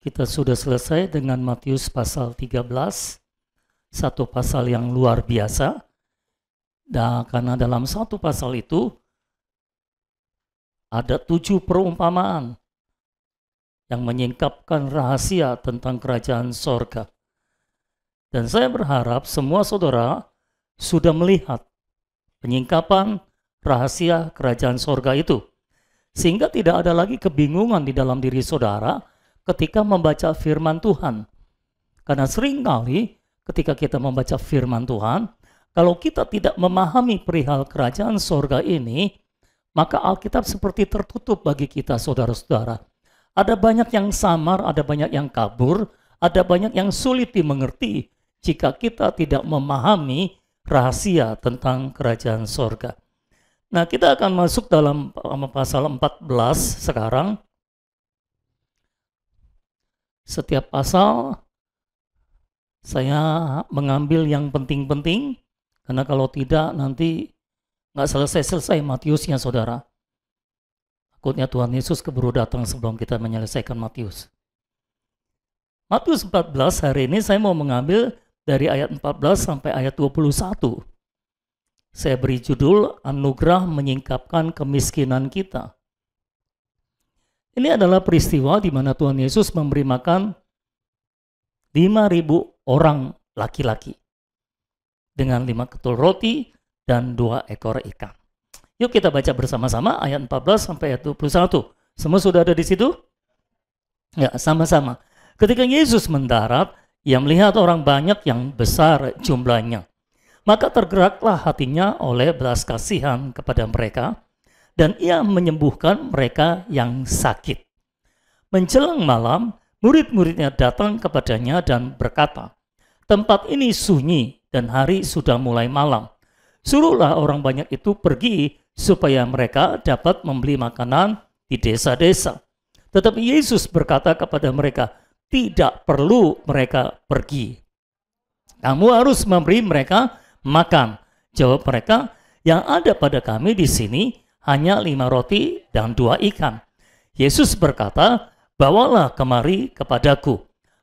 Kita sudah selesai dengan Matius pasal 13, satu pasal yang luar biasa. Dan karena dalam satu pasal itu ada 7 perumpamaan yang menyingkapkan rahasia tentang kerajaan sorga. Dan saya berharap semua saudara sudah melihat penyingkapan rahasia kerajaan sorga itu. Sehingga tidak ada lagi kebingungan di dalam diri saudara ketika membaca firman Tuhan. Karena seringkali ketika kita membaca firman Tuhan, kalau kita tidak memahami perihal kerajaan sorga ini, maka Alkitab seperti tertutup bagi kita saudara-saudara. Ada banyak yang samar, ada banyak yang kabur, ada banyak yang sulit dimengerti jika kita tidak memahami rahasia tentang kerajaan sorga. Nah, kita akan masuk dalam pasal 14 sekarang. Setiap pasal saya mengambil yang penting-penting, karena kalau tidak nanti nggak selesai-selesai Matiusnya, saudara. Takutnya Tuhan Yesus keburu datang sebelum kita menyelesaikan Matius. Matius 14 hari ini saya mau mengambil dari ayat 14 sampai ayat 21. Saya beri judul Anugerah Menyingkapkan Kemiskinan Kita. Ini adalah peristiwa di mana Tuhan Yesus memberi makan 5.000 orang laki-laki dengan 5 ketul roti dan 2 ekor ikan. Yuk kita baca bersama-sama ayat 14 sampai ayat 21. Semua sudah ada di situ? Ya, sama-sama. Ketika Yesus mendarat, ia melihat orang banyak yang besar jumlahnya. Maka tergeraklah hatinya oleh belas kasihan kepada mereka, dan ia menyembuhkan mereka yang sakit. Menjelang malam, murid-muridnya datang kepadanya dan berkata, "Tempat ini sunyi dan hari sudah mulai malam. Suruhlah orang banyak itu pergi supaya mereka dapat membeli makanan di desa-desa." Tetapi Yesus berkata kepada mereka, "Tidak perlu mereka pergi. Kamu harus memberi mereka makan." Jawab mereka, "Yang ada pada kami di sini hanya 5 roti dan 2 ikan." Yesus berkata, "Bawalah kemari kepadaku."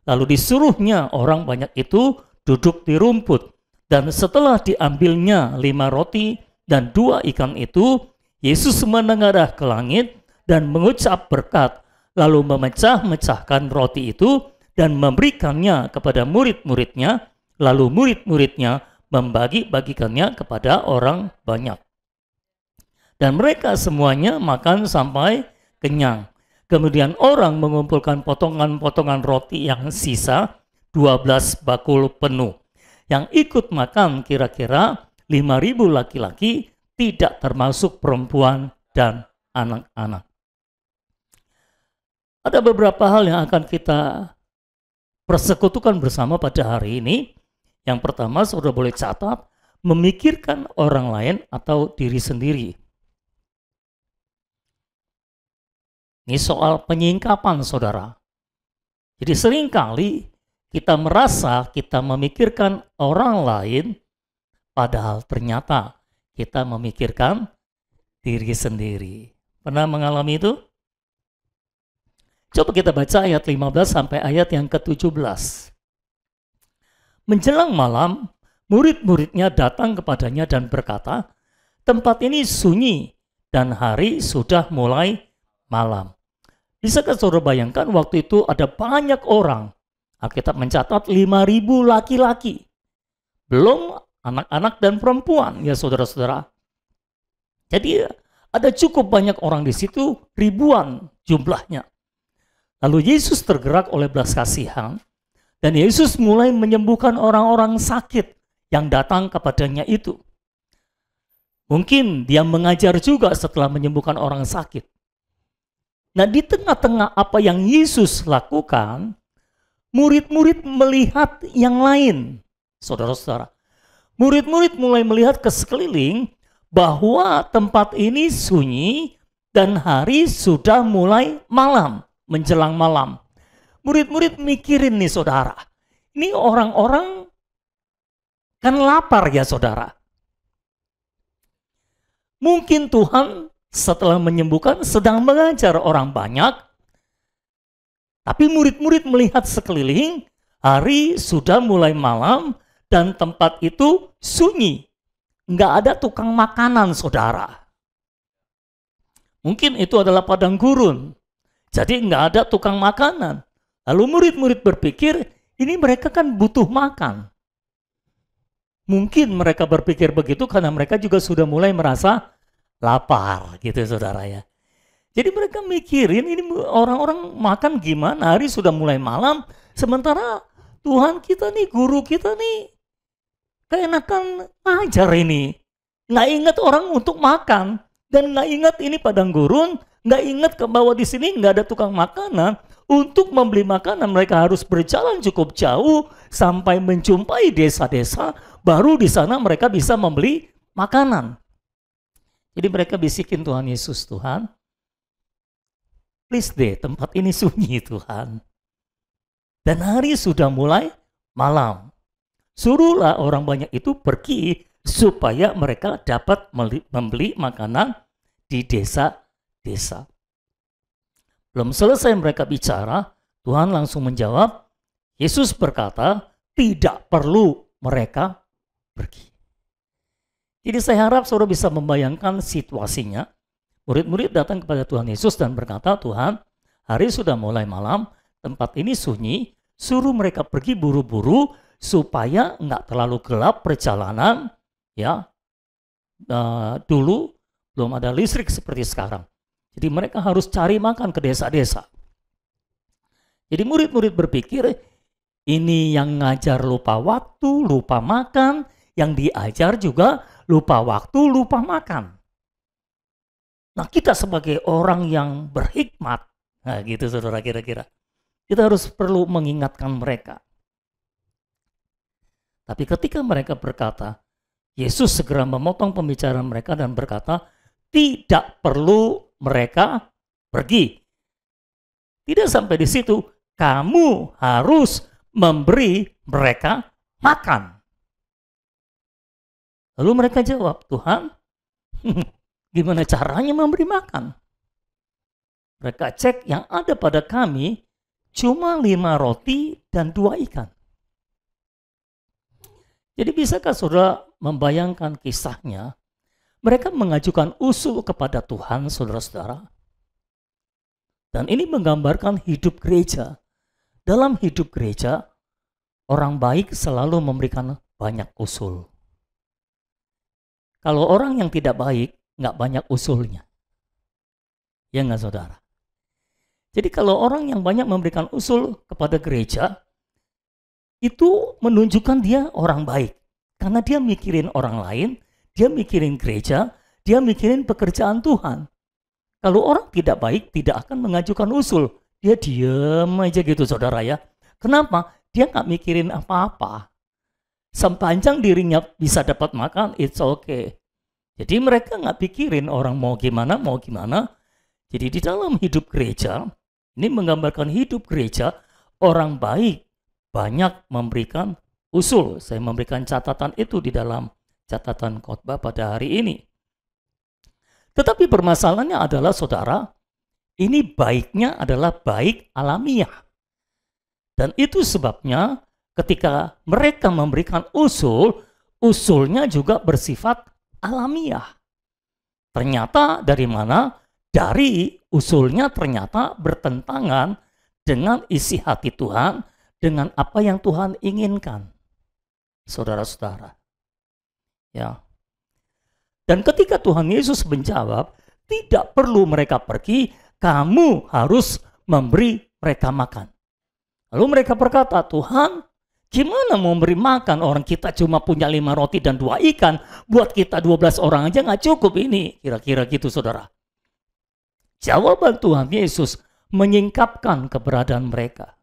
Lalu disuruhnya orang banyak itu duduk di rumput. Dan setelah diambilnya 5 roti dan 2 ikan itu, Yesus menengadah ke langit dan mengucap berkat, lalu memecah-mecahkan roti itu dan memberikannya kepada murid-muridnya, lalu murid-muridnya membagi-bagikannya kepada orang banyak. Dan mereka semuanya makan sampai kenyang. Kemudian orang mengumpulkan potongan-potongan roti yang sisa 12 bakul penuh. Yang ikut makan kira-kira 5.000 laki-laki, tidak termasuk perempuan dan anak-anak. Ada beberapa hal yang akan kita persekutukan bersama pada hari ini. Yang pertama, saudara boleh catat, memikirkan orang lain atau diri sendiri. Ini soal penyingkapan, saudara. Jadi seringkali kita merasa kita memikirkan orang lain, padahal ternyata kita memikirkan diri sendiri. Pernah mengalami itu? Coba kita baca ayat 15 sampai ayat yang ke-17. Menjelang malam, murid-muridnya datang kepadanya dan berkata, "Tempat ini sunyi dan hari sudah mulai malam." Bisakah saudara bayangkan waktu itu ada banyak orang? Alkitab mencatat 5.000 laki-laki. Belum anak-anak dan perempuan, ya saudara-saudara. Jadi ada cukup banyak orang di situ, ribuan jumlahnya. Lalu Yesus tergerak oleh belas kasihan, dan Yesus mulai menyembuhkan orang-orang sakit yang datang kepadanya itu. Mungkin dia mengajar juga setelah menyembuhkan orang sakit. Nah, di tengah-tengah apa yang Yesus lakukan, murid-murid melihat yang lain. Saudara-saudara, murid-murid mulai melihat ke sekeliling bahwa tempat ini sunyi dan hari sudah mulai malam, menjelang malam. Murid-murid mikirin nih saudara, ini orang-orang kan lapar ya saudara. Mungkin Tuhan setelah menyembuhkan sedang mengajar orang banyak, Tapi murid-murid melihat sekeliling, hari sudah mulai malam dan tempat itu sunyi. Nggak ada tukang makanan, saudara. Mungkin itu adalah padang gurun. Jadi nggak ada tukang makanan. Lalu murid-murid berpikir, ini mereka kan butuh makan. Mungkin mereka berpikir begitu karena mereka juga sudah mulai merasa lapar gitu saudara ya. Jadi mereka mikirin ini orang-orang makan gimana, hari sudah mulai malam. Sementara Tuhan kita nih, guru kita nih, keenakan ngajar ini. Nggak ingat orang untuk makan. Dan nggak ingat ini padang gurun, nggak ingat ke bawah di sini nggak ada tukang makanan. Untuk membeli makanan mereka harus berjalan cukup jauh sampai menjumpai desa-desa, baru di sana mereka bisa membeli makanan. Jadi mereka bisikin Tuhan Yesus, Tuhan, please deh tempat ini sunyi Tuhan. Dan hari sudah mulai malam. Suruhlah orang banyak itu pergi supaya mereka dapat membeli makanan di desa-desa. Belum selesai mereka bicara, Tuhan langsung menjawab, Yesus berkata, tidak perlu mereka pergi. Jadi saya harap saudara bisa membayangkan situasinya. Murid-murid datang kepada Tuhan Yesus dan berkata, Tuhan, hari sudah mulai malam, tempat ini sunyi, suruh mereka pergi buru-buru supaya nggak terlalu gelap perjalanan. Ya, dulu belum ada listrik seperti sekarang. Jadi mereka harus cari makan ke desa-desa. Jadi murid-murid berpikir, ini yang ngajar lupa waktu, lupa makan, yang diajar juga lupa waktu, lupa makan. Nah kita sebagai orang yang berhikmat, nah gitu saudara kira-kira, kita harus perlu mengingatkan mereka. Tapi ketika mereka berkata, Yesus segera memotong pembicaraan mereka dan berkata, tidak perlu mereka pergi. Tidak sampai di situ, kamu harus memberi mereka makan. Lalu mereka jawab, Tuhan, gimana caranya memberi makan? Mereka cek yang ada pada kami cuma 5 roti dan 2 ikan. Jadi bisakah saudara membayangkan kisahnya? Mereka mengajukan usul kepada Tuhan, saudara-saudara. Dan ini menggambarkan hidup gereja. Dalam hidup gereja, orang baik selalu memberikan banyak usul. Kalau orang yang tidak baik, nggak banyak usulnya. Ya nggak saudara? Jadi kalau orang yang banyak memberikan usul kepada gereja, itu menunjukkan dia orang baik. Karena dia mikirin orang lain, dia mikirin gereja, dia mikirin pekerjaan Tuhan. Kalau orang tidak baik, tidak akan mengajukan usul. Dia diam aja gitu saudara ya. Kenapa? Dia nggak mikirin apa-apa. Sepanjang dirinya bisa dapat makan, it's okay. Jadi mereka nggak pikirin orang mau gimana. Jadi di dalam hidup gereja, ini menggambarkan hidup gereja, orang baik banyak memberikan usul. Saya memberikan catatan itu di dalam catatan khotbah pada hari ini. Tetapi permasalahannya adalah saudara, ini baiknya adalah baik alamiah. Dan itu sebabnya ketika mereka memberikan usul, usulnya juga bersifat alamiah. Ternyata dari mana? Dari usulnya ternyata bertentangan dengan isi hati Tuhan, dengan apa yang Tuhan inginkan. Saudara-saudara. Ya. Dan ketika Tuhan Yesus menjawab, tidak perlu mereka pergi, kamu harus memberi mereka makan. Lalu mereka berkata, Tuhan, gimana mau memberi makan orang kita cuma punya 5 roti dan 2 ikan, buat kita 12 orang aja nggak cukup ini. Kira-kira gitu saudara. Jawaban Tuhan Yesus menyingkapkan keberadaan mereka.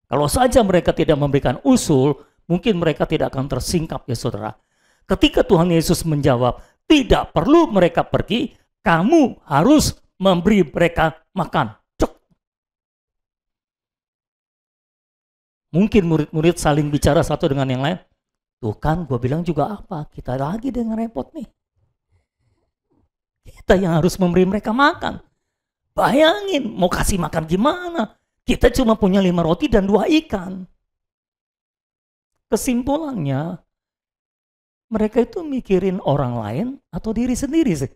Kalau saja mereka tidak memberikan usul, mungkin mereka tidak akan tersingkap ya saudara. Ketika Tuhan Yesus menjawab, tidak perlu mereka pergi, kamu harus memberi mereka makan. Cuk. Mungkin murid-murid saling bicara satu dengan yang lain. Tuh kan gue bilang juga apa, kita lagi dengan repot nih. Kita yang harus memberi mereka makan. Bayangin mau kasih makan gimana? Kita cuma punya 5 roti dan 2 ikan. Kesimpulannya, mereka itu mikirin orang lain atau diri sendiri sih?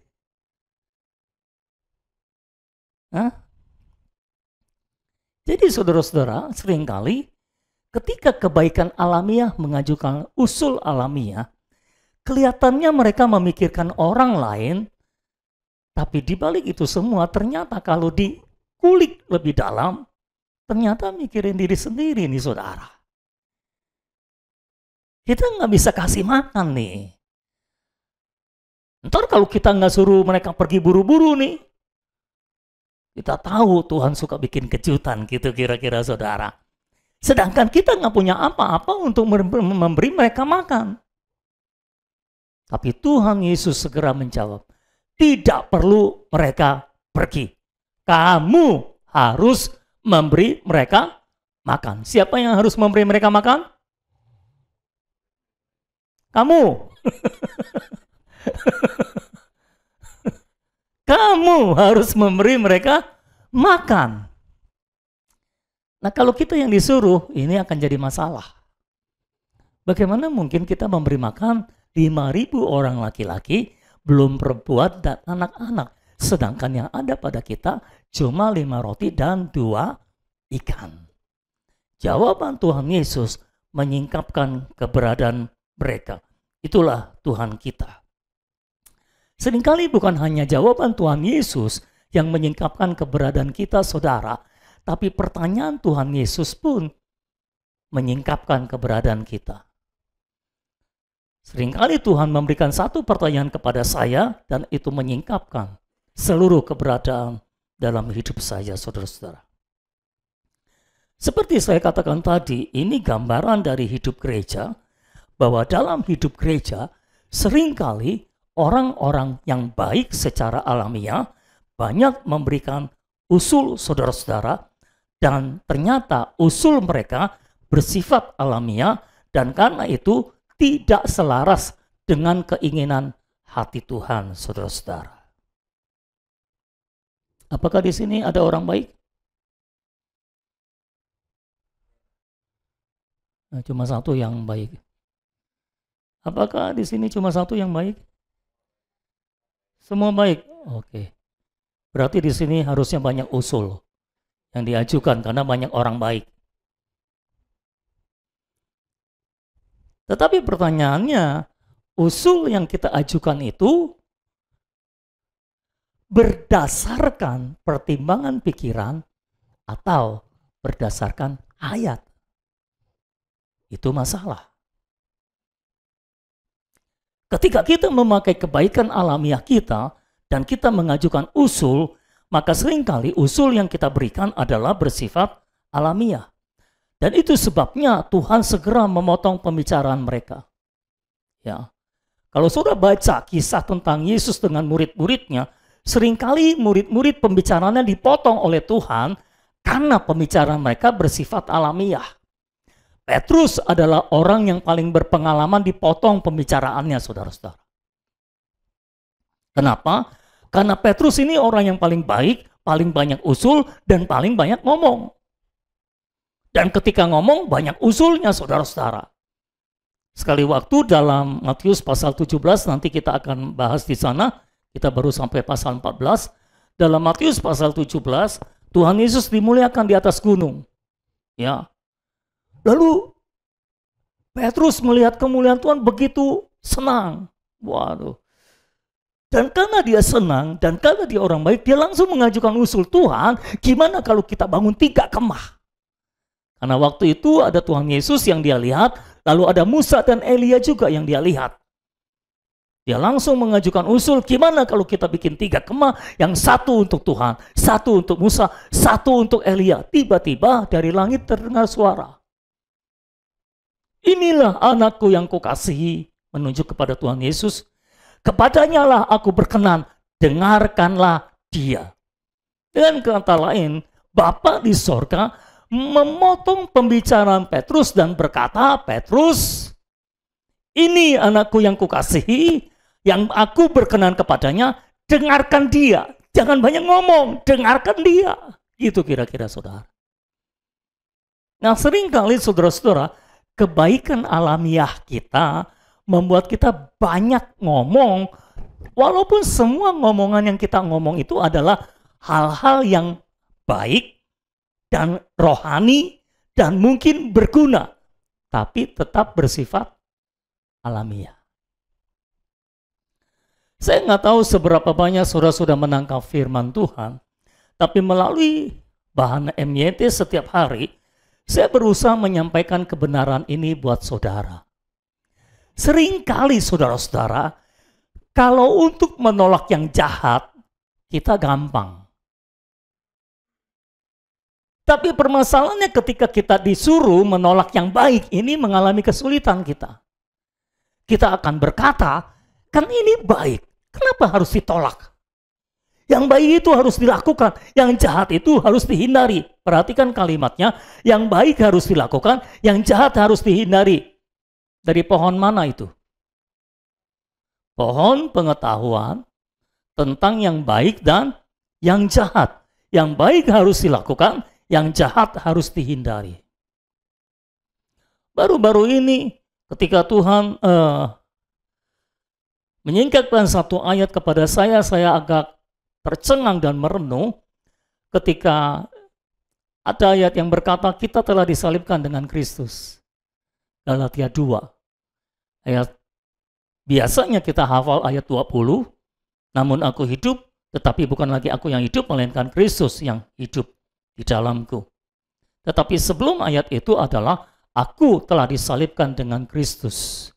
Hah? Jadi saudara-saudara, seringkali ketika kebaikan alamiah mengajukan usul alamiah, kelihatannya mereka memikirkan orang lain, tapi di balik itu semua ternyata kalau dikulik lebih dalam, ternyata mikirin diri sendiri nih saudara. Kita nggak bisa kasih makan nih. Ntar kalau kita nggak suruh mereka pergi buru-buru nih, kita tahu Tuhan suka bikin kejutan gitu kira-kira saudara. Sedangkan kita nggak punya apa-apa untuk memberi mereka makan. Tapi Tuhan Yesus segera menjawab, tidak perlu mereka pergi. Kamu harus memberi mereka makan. Siapa yang harus memberi mereka makan? Kamu. Kamu harus memberi mereka makan. Nah, kalau kita yang disuruh, ini akan jadi masalah. Bagaimana mungkin kita memberi makan 5.000 orang laki-laki, belum perempuan dan anak-anak, sedangkan yang ada pada kita cuma 5 roti dan 2 ikan. Jawaban Tuhan Yesus menyingkapkan keberadaan mereka. Itulah Tuhan kita. Seringkali bukan hanya jawaban Tuhan Yesus yang menyingkapkan keberadaan kita, saudara, tapi pertanyaan Tuhan Yesus pun menyingkapkan keberadaan kita. Seringkali Tuhan memberikan satu pertanyaan kepada saya dan itu menyingkapkan seluruh keberadaan dalam hidup saya, saudara-saudara. Seperti saya katakan tadi, ini gambaran dari hidup gereja, bahwa dalam hidup gereja seringkali orang-orang yang baik secara alamiah banyak memberikan usul saudara-saudara, dan ternyata usul mereka bersifat alamiah dan karena itu tidak selaras dengan keinginan hati Tuhan, saudara-saudara. Apakah di sini ada orang baik? Nah, cuma satu yang baik. Apakah di sini cuma satu yang baik? Semua baik. Oke. Berarti di sini harusnya banyak usul yang diajukan karena banyak orang baik. Tetapi pertanyaannya, usul yang kita ajukan itu berdasarkan pertimbangan pikiran atau berdasarkan ayat? Itu masalah. Ketika kita memakai kebaikan alamiah kita dan kita mengajukan usul, maka seringkali usul yang kita berikan adalah bersifat alamiah. Dan itu sebabnya Tuhan segera memotong pembicaraan mereka. Ya. Kalau sudah baca kisah tentang Yesus dengan murid-muridnya, seringkali murid-murid pembicaraannya dipotong oleh Tuhan karena pembicaraan mereka bersifat alamiah. Petrus adalah orang yang paling berpengalaman dipotong pembicaraannya, saudara-saudara. Kenapa? Karena Petrus ini orang yang paling baik, paling banyak usul, dan paling banyak ngomong. Dan ketika ngomong, banyak usulnya, saudara-saudara. Sekali waktu dalam Matius pasal 17, nanti kita akan bahas di sana, kita baru sampai pasal 14. Dalam Matius pasal 17, Tuhan Yesus dimuliakan di atas gunung. Ya. Lalu Petrus melihat kemuliaan Tuhan begitu senang. Waduh. Dan karena dia senang dan karena dia orang baik, dia langsung mengajukan usul, Tuhan, gimana kalau kita bangun 3 kemah? Karena waktu itu ada Tuhan Yesus yang dia lihat, lalu ada Musa dan Elia juga yang dia lihat. Dia langsung mengajukan usul, gimana kalau kita bikin 3 kemah, yang satu untuk Tuhan, satu untuk Musa, satu untuk Elia. Tiba-tiba dari langit terdengar suara. Inilah anakku yang kukasihi, menunjuk kepada Tuhan Yesus. Kepadanya lah aku berkenan, dengarkanlah dia. Dengan kata lain, Bapa di sorga memotong pembicaraan Petrus dan berkata, Petrus, ini anakku yang kukasihi, yang aku berkenan kepadanya, dengarkan dia. Jangan banyak ngomong, dengarkan dia. Gitu kira-kira saudara. Nah, seringkali saudara-saudara, kebaikan alamiah kita membuat kita banyak ngomong, walaupun semua ngomongan yang kita ngomong itu adalah hal-hal yang baik dan rohani dan mungkin berguna, tapi tetap bersifat alamiah. Saya nggak tahu seberapa banyak saudara sudah menangkap firman Tuhan, tapi melalui bahan MYT setiap hari, saya berusaha menyampaikan kebenaran ini buat saudara. Seringkali saudara-saudara, kalau untuk menolak yang jahat, kita gampang. Tapi permasalahannya ketika kita disuruh menolak yang baik, ini mengalami kesulitan kita. Kita akan berkata, kan ini baik, kenapa harus ditolak? Yang baik itu harus dilakukan, yang jahat itu harus dihindari. Perhatikan kalimatnya, yang baik harus dilakukan, yang jahat harus dihindari. Dari pohon mana itu? Pohon pengetahuan tentang yang baik dan yang jahat. Yang baik harus dilakukan, yang jahat harus dihindari. Baru-baru ini ketika Tuhan menyingkapkan satu ayat kepada saya agak tercengang dan merenung ketika ada ayat yang berkata kita telah disalibkan dengan Kristus. Galatia 2 ayat, biasanya kita hafal ayat 20, namun aku hidup, tetapi bukan lagi aku yang hidup, melainkan Kristus yang hidup di dalamku. Tetapi sebelum ayat itu adalah aku telah disalibkan dengan Kristus.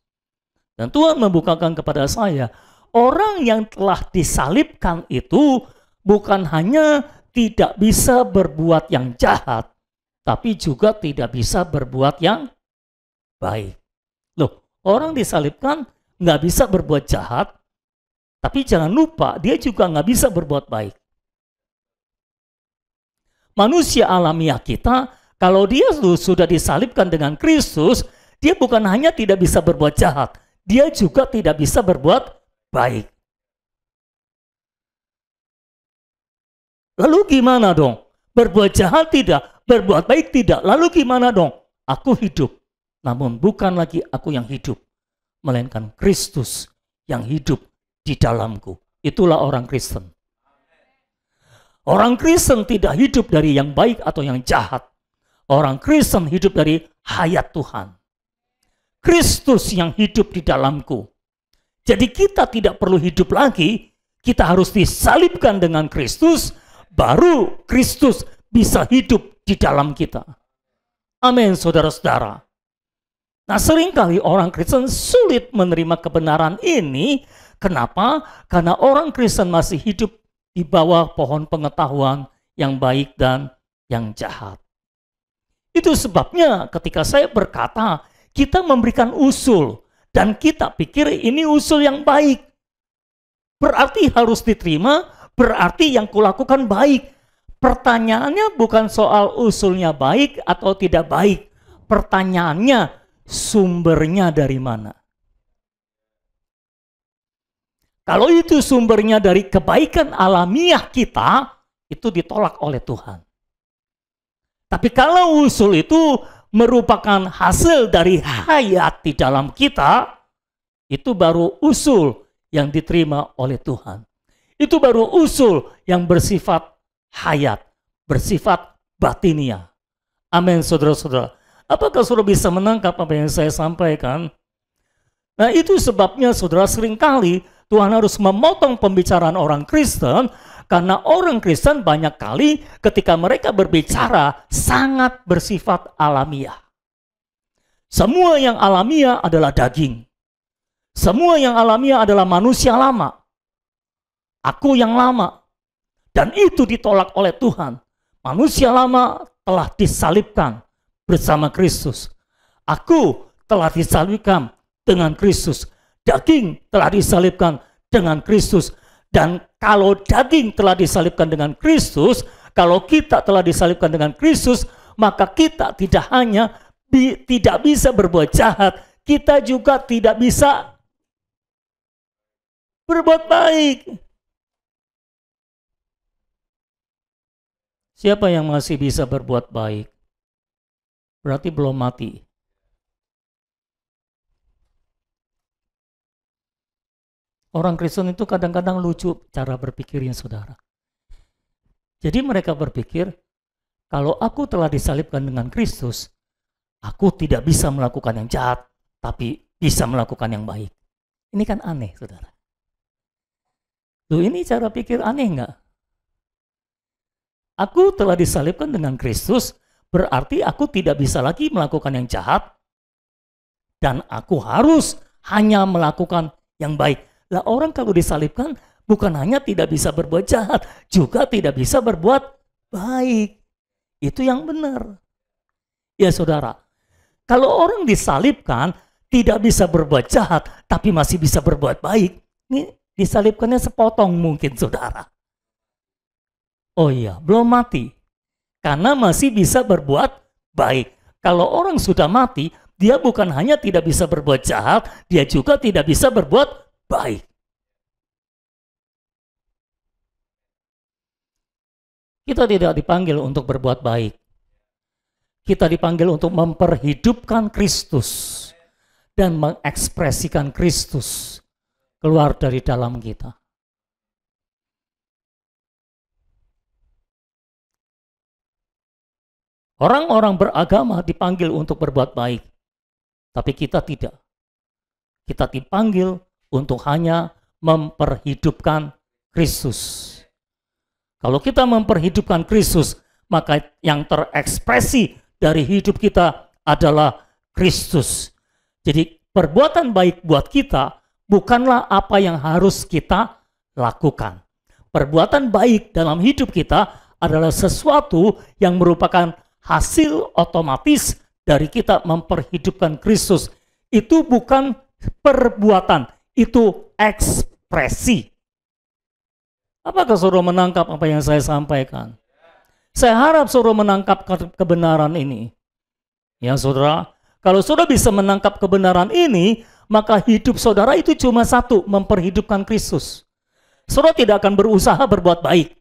Dan Tuhan membukakan kepada saya, orang yang telah disalibkan itu bukan hanya tidak bisa berbuat yang jahat, tapi juga tidak bisa berbuat yang baik. Loh, orang disalibkan nggak bisa berbuat jahat, tapi jangan lupa dia juga nggak bisa berbuat baik. Manusia alamiah kita, kalau dia sudah disalibkan dengan Kristus, dia bukan hanya tidak bisa berbuat jahat, dia juga tidak bisa berbuat baik. Lalu gimana dong? Berbuat jahat tidak, berbuat baik tidak. Lalu gimana dong? Aku hidup, namun bukan lagi aku yang hidup, melainkan Kristus yang hidup di dalamku. Itulah orang Kristen. Orang Kristen tidak hidup dari yang baik atau yang jahat. Orang Kristen hidup dari hayat Tuhan. Kristus yang hidup di dalamku. Jadi kita tidak perlu hidup lagi, kita harus disalibkan dengan Kristus, baru Kristus bisa hidup di dalam kita. Amin, saudara-saudara. Nah, seringkali orang Kristen sulit menerima kebenaran ini. Kenapa? Karena orang Kristen masih hidup di bawah pohon pengetahuan yang baik dan yang jahat. Itu sebabnya ketika saya berkata, kita memberikan usul, dan kita pikir ini usul yang baik. Berarti harus diterima, berarti yang kulakukan baik. Pertanyaannya bukan soal usulnya baik atau tidak baik. Pertanyaannya, sumbernya dari mana? Kalau itu sumbernya dari kebaikan alamiah kita, itu ditolak oleh Tuhan. Tapi kalau usul itu merupakan hasil dari hayat di dalam kita, itu baru usul yang diterima oleh Tuhan. Itu baru usul yang bersifat hayat, bersifat batinia. Amin, saudara-saudara. Apakah saudara bisa menangkap apa yang saya sampaikan? Nah, itu sebabnya saudara, seringkali Tuhan harus memotong pembicaraan orang Kristen, karena orang Kristen banyak kali ketika mereka berbicara sangat bersifat alamiah. Semua yang alamiah adalah daging. Semua yang alamiah adalah manusia lama. Aku yang lama. Dan itu ditolak oleh Tuhan. Manusia lama telah disalibkan bersama Kristus. Aku telah disalibkan dengan Kristus. Daging telah disalibkan dengan Kristus. Dan kalau daging telah disalibkan dengan Kristus, kalau kita telah disalibkan dengan Kristus, maka kita tidak hanya tidak bisa berbuat jahat, kita juga tidak bisa berbuat baik. Siapa yang masih bisa berbuat baik? berarti belum mati. Orang Kristen itu kadang-kadang lucu cara berpikirnya, saudara. Jadi mereka berpikir, kalau aku telah disalibkan dengan Kristus, aku tidak bisa melakukan yang jahat, tapi bisa melakukan yang baik. Ini kan aneh, saudara. Loh, ini cara pikir aneh enggak? Aku telah disalibkan dengan Kristus, berarti aku tidak bisa lagi melakukan yang jahat, dan aku harus hanya melakukan yang baik. Lah, orang kalau disalibkan bukan hanya tidak bisa berbuat jahat, juga tidak bisa berbuat baik. Itu yang benar. Ya saudara, kalau orang disalibkan tidak bisa berbuat jahat, tapi masih bisa berbuat baik, ini disalibkannya sepotong mungkin, saudara. Oh iya, belum mati. Karena masih bisa berbuat baik. Kalau orang sudah mati, dia bukan hanya tidak bisa berbuat jahat, dia juga tidak bisa berbuat baik. Kita tidak dipanggil untuk berbuat baik. Kita dipanggil untuk memperhidupkan Kristus dan mengekspresikan Kristus keluar dari dalam kita. Orang-orang beragama dipanggil untuk berbuat baik, tapi kita tidak. Kita dipanggil untuk hanya memperhidupkan Kristus. Kalau kita memperhidupkan Kristus, maka yang terekspresi dari hidup kita adalah Kristus. Jadi perbuatan baik buat kita bukanlah apa yang harus kita lakukan. Perbuatan baik dalam hidup kita adalah sesuatu yang merupakan hasil otomatis dari kita memperhidupkan Kristus. Itu bukan perbuatan, itu ekspresi. Apakah saudara menangkap apa yang saya sampaikan? Saya harap saudara menangkap kebenaran ini. Ya saudara, kalau saudara bisa menangkap kebenaran ini, maka hidup saudara itu cuma satu, memperhidupkan Kristus. Saudara tidak akan berusaha berbuat baik.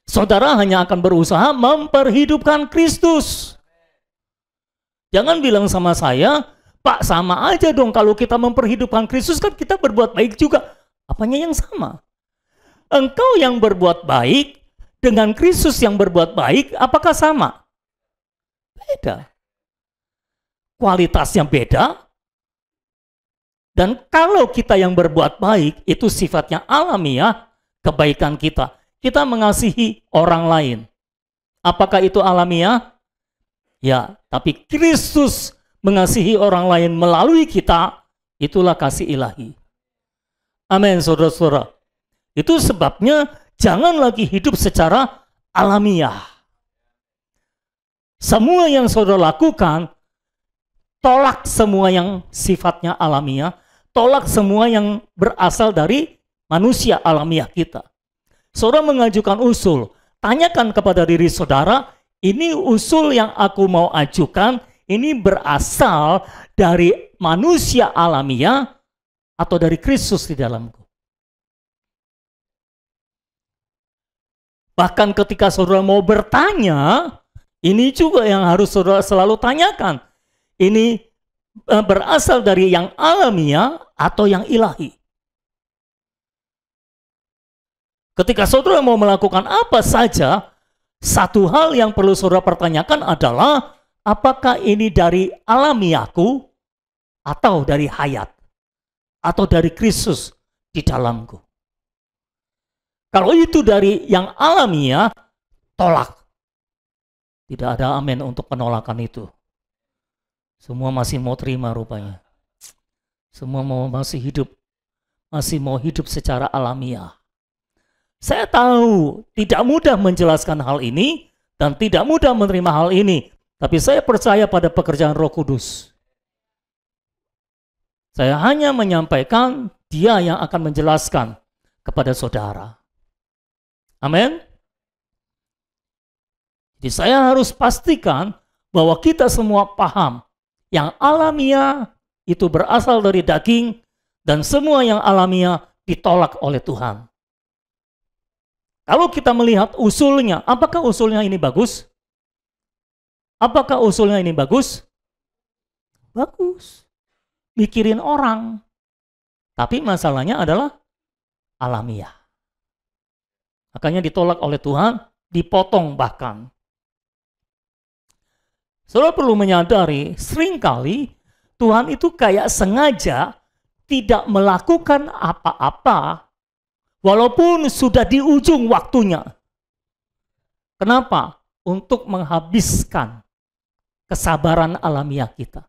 Saudara hanya akan berusaha memperhidupkan Kristus. Jangan bilang sama saya, Pak, sama aja dong kalau kita memperhidupkan Kristus kan kita berbuat baik juga. Apanya yang sama? Engkau yang berbuat baik dengan Kristus yang berbuat baik, apakah sama? Beda. Kualitasnya beda. Dan kalau kita yang berbuat baik, itu sifatnya alamiah, kebaikan kita. Kita mengasihi orang lain. Apakah itu alamiah? Ya, tapi Kristus mengasihi orang lain melalui kita, itulah kasih ilahi. Amin, saudara-saudara. Itu sebabnya jangan lagi hidup secara alamiah. Semua yang saudara lakukan, tolak semua yang sifatnya alamiah, tolak semua yang berasal dari manusia alamiah kita. Saudara mengajukan usul, tanyakan kepada diri saudara, ini usul yang aku mau ajukan, ini berasal dari manusia alamiah atau dari Kristus di dalamku. Bahkan ketika saudara mau bertanya, ini juga yang harus saudara selalu tanyakan. Ini berasal dari yang alamiah atau yang ilahi. Ketika saudara mau melakukan apa saja, satu hal yang perlu saudara pertanyakan adalah apakah ini dari alamiahku atau dari hayat atau dari Kristus di dalamku. Kalau itu dari yang alamiah, tolak. Tidak ada amin untuk penolakan itu. Semua masih mau terima rupanya. Semua masih mau hidup secara alamiah. Saya tahu tidak mudah menjelaskan hal ini dan tidak mudah menerima hal ini. Tapi saya percaya pada pekerjaan Roh Kudus. Saya hanya menyampaikan, Dia yang akan menjelaskan kepada saudara. Amin. Jadi saya harus pastikan bahwa kita semua paham yang alamiah itu berasal dari daging dan semua yang alamiah ditolak oleh Tuhan. Kalau kita melihat usulnya, apakah usulnya ini bagus? Apakah usulnya ini bagus? Bagus. Mikirin orang. Tapi masalahnya adalah alamiah. Makanya ditolak oleh Tuhan, dipotong bahkan. Saudara perlu menyadari, seringkali Tuhan itu kayak sengaja tidak melakukan apa-apa walaupun sudah di ujung waktunya. Kenapa? Untuk menghabiskan kesabaran alamiah kita.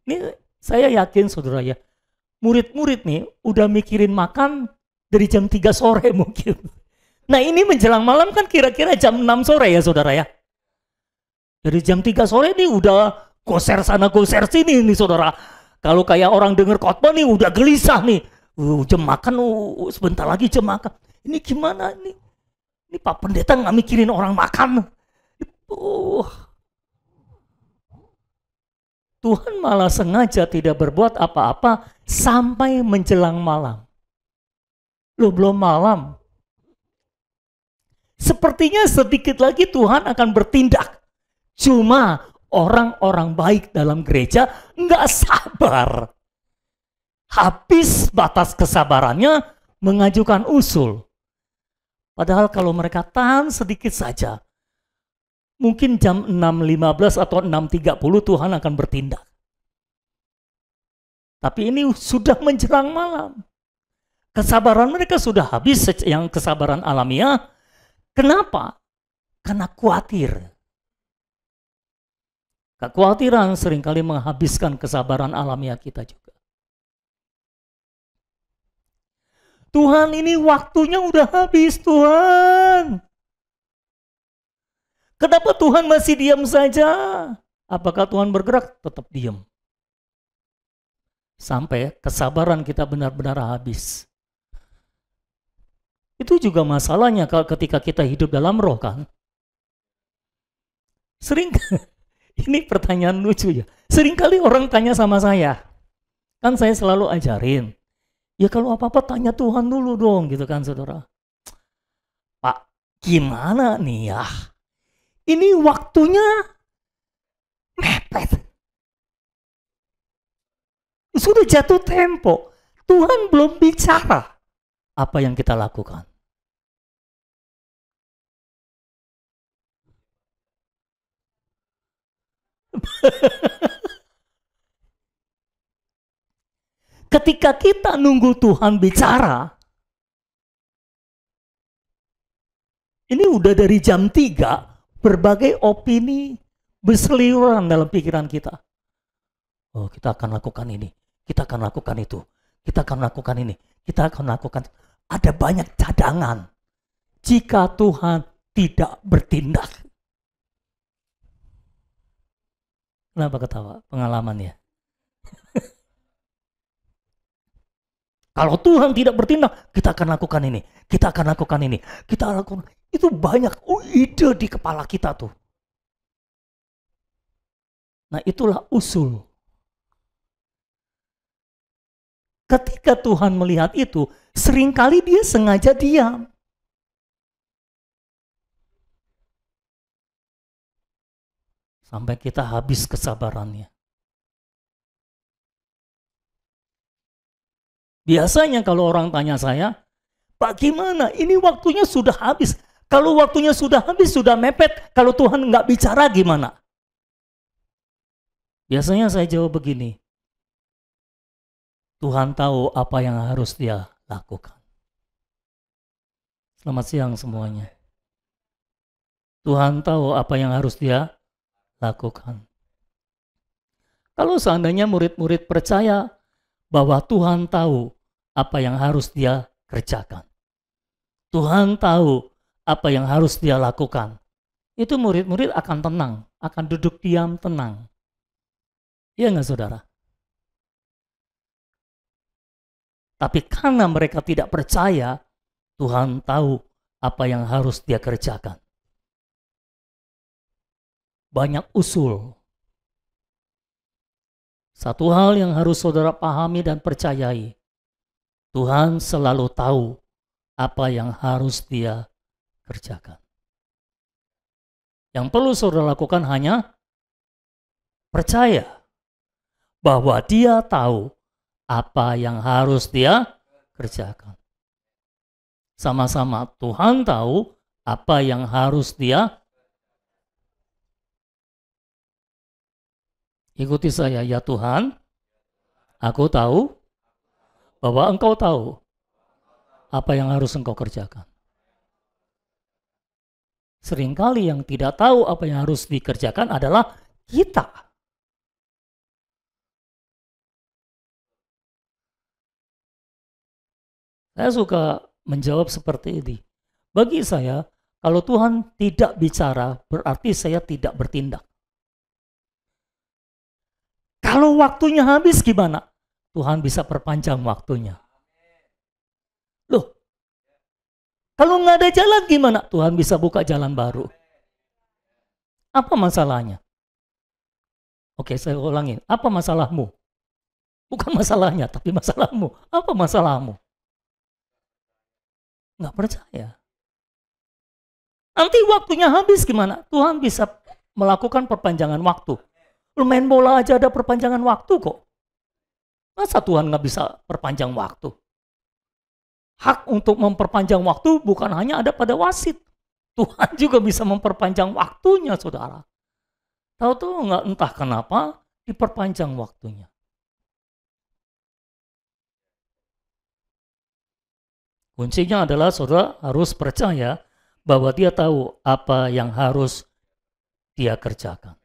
Ini saya yakin saudara ya, murid-murid nih udah mikirin makan dari jam 3 sore mungkin. Nah ini menjelang malam kan kira-kira jam 6 sore ya saudara ya. Dari jam 3 sore nih udah goser sana goser sini nih saudara. Kalau kayak orang dengar khotbah nih udah gelisah nih. Jam makan sebentar lagi jam makan. Ini gimana nih? Ini Pak Pendeta nggak mikirin orang makan. Tuhan malah sengaja tidak berbuat apa-apa sampai menjelang malam. Loh belum malam. Sepertinya sedikit lagi Tuhan akan bertindak. Cuma orang-orang baik dalam gereja nggak sabar. Habis batas kesabarannya mengajukan usul. Padahal kalau mereka tahan sedikit saja, mungkin jam 6.15 atau 6.30 Tuhan akan bertindak. Tapi ini sudah menjelang malam. Kesabaran mereka sudah habis, yang kesabaran alamiah. Kenapa? Karena khawatir. Kekhawatiran seringkali menghabiskan kesabaran alamiah kita juga. Tuhan ini waktunya udah habis Tuhan. Kenapa Tuhan masih diam saja? Apakah Tuhan bergerak? Tetap diam. Sampai kesabaran kita benar-benar habis. Itu juga masalahnya kalau ketika kita hidup dalam roh kan. Ini pertanyaan lucu ya. Seringkali orang tanya sama saya. Kan saya selalu ajarin. Ya kalau apa-apa tanya Tuhan dulu dong gitu kan saudara. Pak gimana nih ya? Ini waktunya mepet. Sudah jatuh tempo. Tuhan belum bicara. Apa yang kita lakukan? Ketika kita nunggu Tuhan bicara, ini udah dari jam 3, berbagai opini berseliweran dalam pikiran kita. Oh, kita akan lakukan ini, kita akan lakukan itu, kita akan lakukan ini, kita akan lakukan. Ada banyak cadangan jika Tuhan tidak bertindak. Kenapa ketawa? Pengalaman ya. Kalau Tuhan tidak bertindak, kita akan lakukan ini, kita akan lakukan ini, kita lakukan. Itu banyak ide di kepala kita tuh. Nah itulah usul. Ketika Tuhan melihat itu, seringkali dia sengaja diam. Sampai kita habis kesabarannya. Biasanya kalau orang tanya saya, Pak gimana? Ini waktunya sudah habis. Kalau waktunya sudah habis, sudah mepet. Kalau Tuhan nggak bicara gimana? Biasanya saya jawab begini. Tuhan tahu apa yang harus dia lakukan. Selamat siang semuanya. Tuhan tahu apa yang harus dia lakukan. Kalau seandainya murid-murid percaya bahwa Tuhan tahu apa yang harus dia kerjakan. Tuhan tahu apa yang harus dia lakukan. Itu murid-murid akan tenang, akan duduk diam tenang. Iya nggak saudara? Tapi karena mereka tidak percaya, Tuhan tahu apa yang harus dia kerjakan. Banyak usul. Satu hal yang harus saudara pahami dan percayai. Tuhan selalu tahu apa yang harus dia kerjakan. Yang perlu saudara lakukan hanya percaya bahwa dia tahu apa yang harus dia kerjakan. Sama-sama Tuhan tahu apa yang harus dia. Ikuti saya, ya Tuhan, aku tahu bahwa Engkau tahu apa yang harus Engkau kerjakan. Seringkali yang tidak tahu apa yang harus dikerjakan adalah kita. Saya suka menjawab seperti ini. Bagi saya, kalau Tuhan tidak bicara, berarti saya tidak bertindak. Kalau waktunya habis gimana? Tuhan bisa perpanjang waktunya. Loh, kalau nggak ada jalan gimana? Tuhan bisa buka jalan baru. Apa masalahnya? Oke, saya ulangi. Apa masalahmu? Bukan masalahnya, tapi masalahmu. Apa masalahmu? Nggak percaya. Nanti waktunya habis gimana? Tuhan bisa melakukan perpanjangan waktu. Lu main bola aja ada perpanjangan waktu kok. Masa Tuhan nggak bisa perpanjang waktu? Hak untuk memperpanjang waktu bukan hanya ada pada wasit. Tuhan juga bisa memperpanjang waktunya, saudara. Tahu-tahu nggak, entah kenapa diperpanjang waktunya. Kuncinya adalah saudara harus percaya bahwa dia tahu apa yang harus dia kerjakan.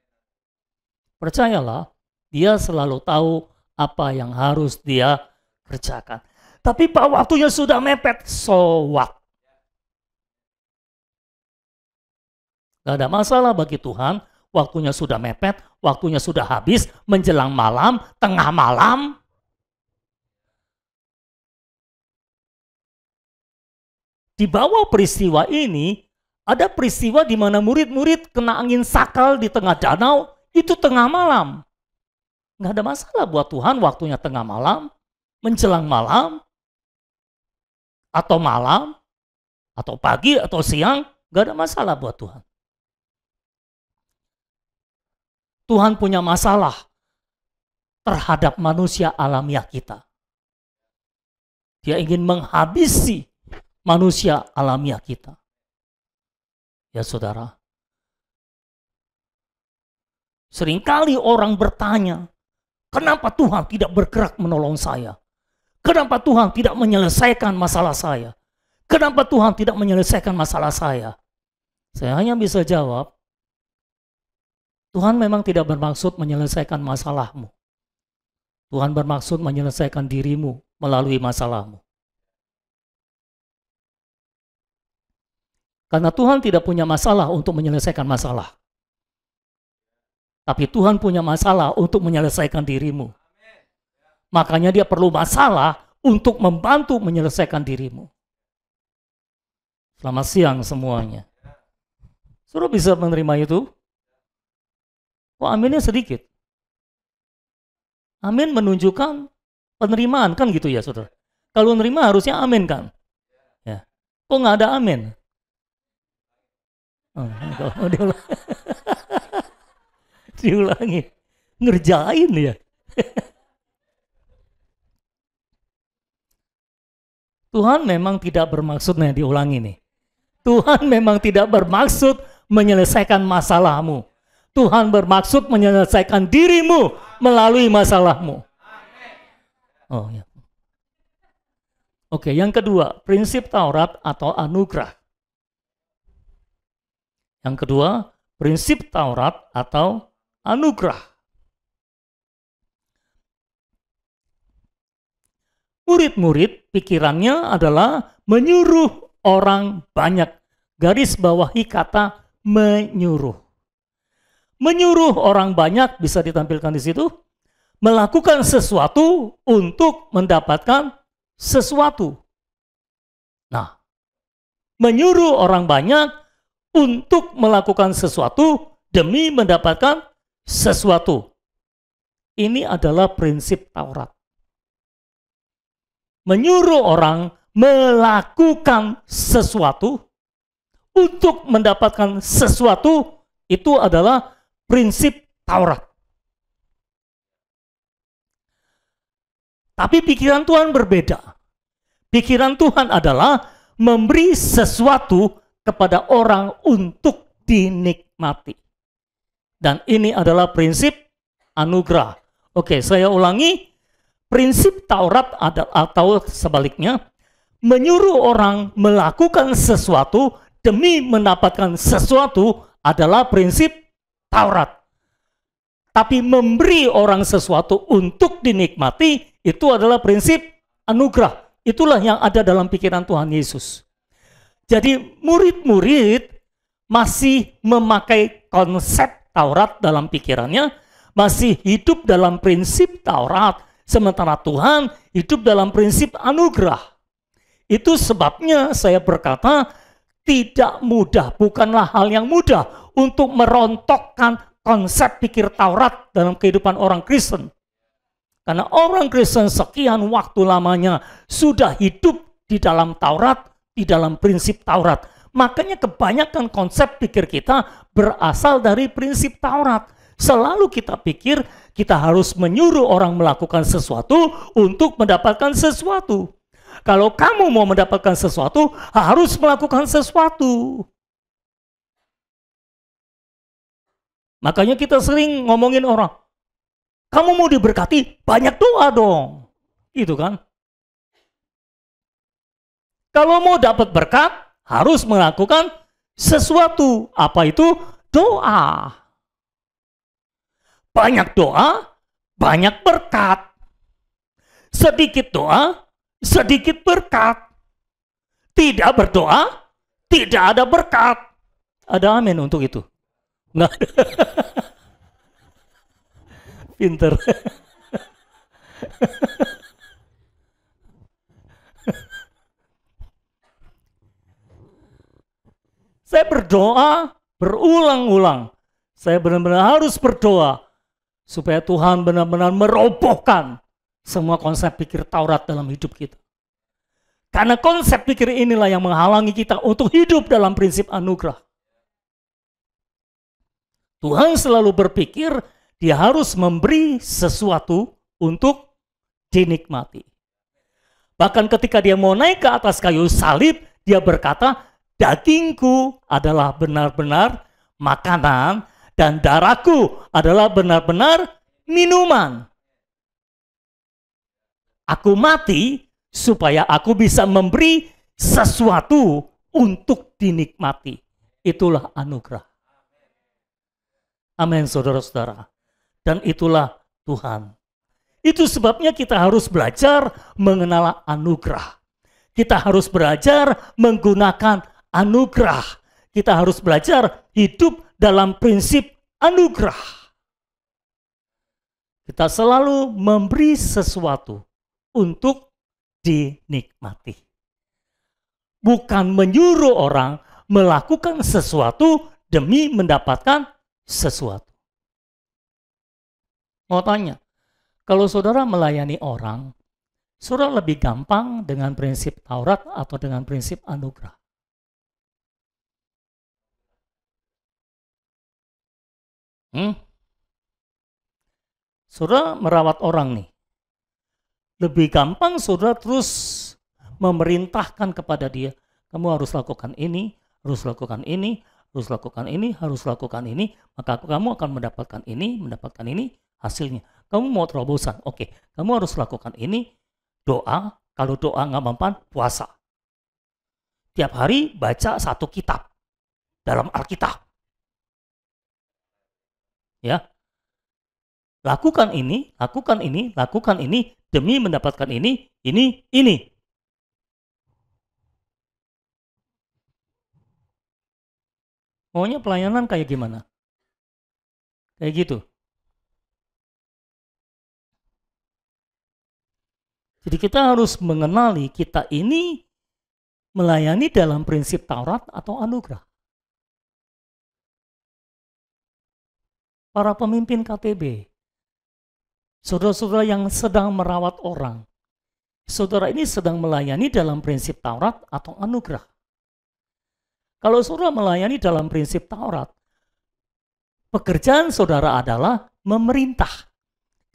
Percayalah, dia selalu tahu apa yang harus dia kerjakan. Tapi Pak, waktunya sudah mepet, so what? Gak ada masalah bagi Tuhan, waktunya sudah mepet, waktunya sudah habis, menjelang malam, tengah malam. Di bawah peristiwa ini, ada peristiwa di mana murid-murid kena angin sakal di tengah danau, itu tengah malam. Nggak ada masalah buat Tuhan waktunya tengah malam, menjelang malam, atau pagi, atau siang, nggak ada masalah buat Tuhan. Tuhan punya masalah terhadap manusia alamiah kita. Dia ingin menghabisi manusia alamiah kita. Ya saudara, seringkali orang bertanya, kenapa Tuhan tidak bergerak menolong saya? Kenapa Tuhan tidak menyelesaikan masalah saya? Kenapa Tuhan tidak menyelesaikan masalah saya? Saya hanya bisa jawab, Tuhan memang tidak bermaksud menyelesaikan masalahmu. Tuhan bermaksud menyelesaikan dirimu melalui masalahmu. Karena Tuhan tidak punya masalah untuk menyelesaikan masalah. Tapi Tuhan punya masalah untuk menyelesaikan dirimu. Makanya dia perlu masalah untuk membantu menyelesaikan dirimu. Selamat siang semuanya. Saudara bisa menerima itu? Kok aminnya sedikit? Amin menunjukkan penerimaan kan gitu ya saudara. Kalau menerima harusnya amin kan? Ya. Kok nggak ada amin? Diulangi. Ngerjain ya. Tuhan memang tidak bermaksud, diulangi nih. Tuhan memang tidak bermaksud menyelesaikan masalahmu. Tuhan bermaksud menyelesaikan dirimu melalui masalahmu. Oh ya. Oke, yang kedua, prinsip Taurat atau anugerah. Yang kedua, prinsip Taurat atau anugerah. Murid-murid pikirannya adalah menyuruh orang banyak. Garis bawahi kata menyuruh. Menyuruh orang banyak bisa ditampilkan di situ. Melakukan sesuatu untuk mendapatkan sesuatu. Nah, menyuruh orang banyak untuk melakukan sesuatu demi mendapatkan sesuatu. Ini adalah prinsip Taurat. Menyuruh orang melakukan sesuatu untuk mendapatkan sesuatu Itu adalah prinsip Taurat. Tapi pikiran Tuhan berbeda. Pikiran Tuhan adalah memberi sesuatu kepada orang untuk dinikmati. Dan ini adalah prinsip anugerah. Oke, saya ulangi. Prinsip Taurat atau sebaliknya, menyuruh orang melakukan sesuatu demi mendapatkan sesuatu adalah prinsip Taurat. Tapi memberi orang sesuatu untuk dinikmati, itu adalah prinsip anugerah. Itulah yang ada dalam pikiran Tuhan Yesus. Jadi murid-murid masih memakai konsep Taurat dalam pikirannya, masih hidup dalam prinsip Taurat, sementara Tuhan hidup dalam prinsip anugerah. Itu sebabnya saya berkata, tidak mudah, bukanlah hal yang mudah untuk merontokkan konsep pikir Taurat dalam kehidupan orang Kristen. Karena orang Kristen sekian waktu lamanya sudah hidup di dalam Taurat, di dalam prinsip Taurat. Makanya kebanyakan konsep pikir kita berasal dari prinsip Taurat. Selalu kita pikir kita harus menyuruh orang melakukan sesuatu untuk mendapatkan sesuatu. Kalau kamu mau mendapatkan sesuatu, harus melakukan sesuatu. Makanya kita sering ngomongin orang, kamu mau diberkati, banyak doa dong. Gitu kan. Kalau mau dapat berkat, harus melakukan sesuatu. Apa itu? Doa. Banyak doa, banyak berkat. Sedikit doa, sedikit berkat. Tidak berdoa, tidak ada berkat. Ada amin untuk itu? Nggak ada. Pinter. Saya berdoa berulang-ulang. Saya benar-benar harus berdoa supaya Tuhan benar-benar merobohkan semua konsep pikir Taurat dalam hidup kita. Karena konsep pikir inilah yang menghalangi kita untuk hidup dalam prinsip anugerah. Tuhan selalu berpikir dia harus memberi sesuatu untuk dinikmati. Bahkan ketika dia mau naik ke atas kayu salib, dia berkata, dagingku adalah benar-benar makanan dan darahku adalah benar-benar minuman. Aku mati supaya aku bisa memberi sesuatu untuk dinikmati. Itulah anugerah. Amin, saudara-saudara. Dan itulah Tuhan. Itu sebabnya kita harus belajar mengenal anugerah. Kita harus belajar menggunakan anugerah. Kita harus belajar hidup dalam prinsip anugerah. Kita selalu memberi sesuatu untuk dinikmati. Bukan menyuruh orang melakukan sesuatu demi mendapatkan sesuatu. Mau tanya, kalau saudara melayani orang, saudara lebih gampang dengan prinsip Taurat atau dengan prinsip anugerah? Saudara merawat orang nih. Lebih gampang saudara terus memerintahkan kepada dia, kamu harus lakukan ini, harus lakukan ini, harus lakukan ini, harus lakukan ini, maka kamu akan mendapatkan ini hasilnya. Kamu mau terobosan, oke, kamu harus lakukan ini, doa, kalau doa nggak mempan, puasa. Tiap hari baca satu kitab dalam Alkitab. Ya, lakukan ini, lakukan ini, lakukan ini, demi mendapatkan ini. Maunya pelayanan kayak gimana? Kayak gitu. Jadi kita harus mengenali kita ini melayani dalam prinsip Taurat atau anugerah. Para pemimpin KTB, saudara-saudara yang sedang merawat orang, saudara ini sedang melayani dalam prinsip Taurat atau anugerah. Kalau saudara melayani dalam prinsip Taurat, Pekerjaan saudara adalah memerintah.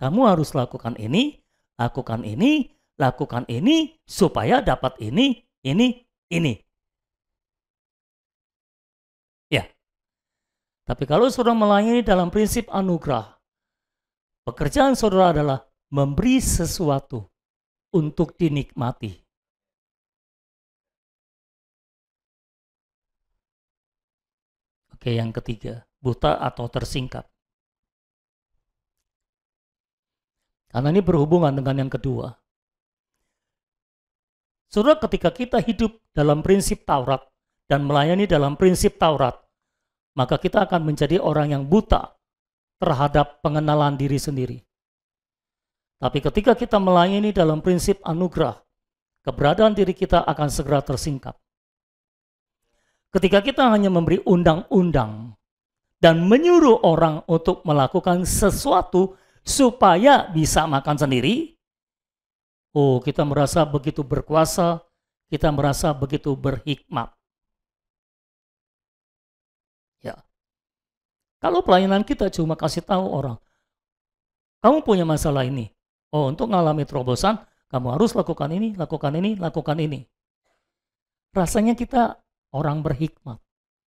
Kamu harus lakukan ini, lakukan ini, supaya dapat ini. Ya, tapi kalau saudara melayani dalam prinsip anugerah, pekerjaan saudara adalah memberi sesuatu untuk dinikmati. Oke, yang ketiga, buta atau tersingkap. Karena ini berhubungan dengan yang kedua. Saudara, ketika kita hidup dalam prinsip Taurat dan melayani dalam prinsip Taurat, maka kita akan menjadi orang yang buta terhadap pengenalan diri sendiri. Tapi ketika kita melayani dalam prinsip anugerah, keberadaan diri kita akan segera tersingkap. Ketika kita hanya memberi undang-undang dan menyuruh orang untuk melakukan sesuatu supaya bisa makan sendiri, oh, kita merasa begitu berkuasa, kita merasa begitu berhikmat. Ya. Kalau pelayanan kita cuma kasih tahu orang, kamu punya masalah ini. Oh, untuk mengalami terobosan, kamu harus lakukan ini, lakukan ini, lakukan ini. Rasanya kita orang berhikmat.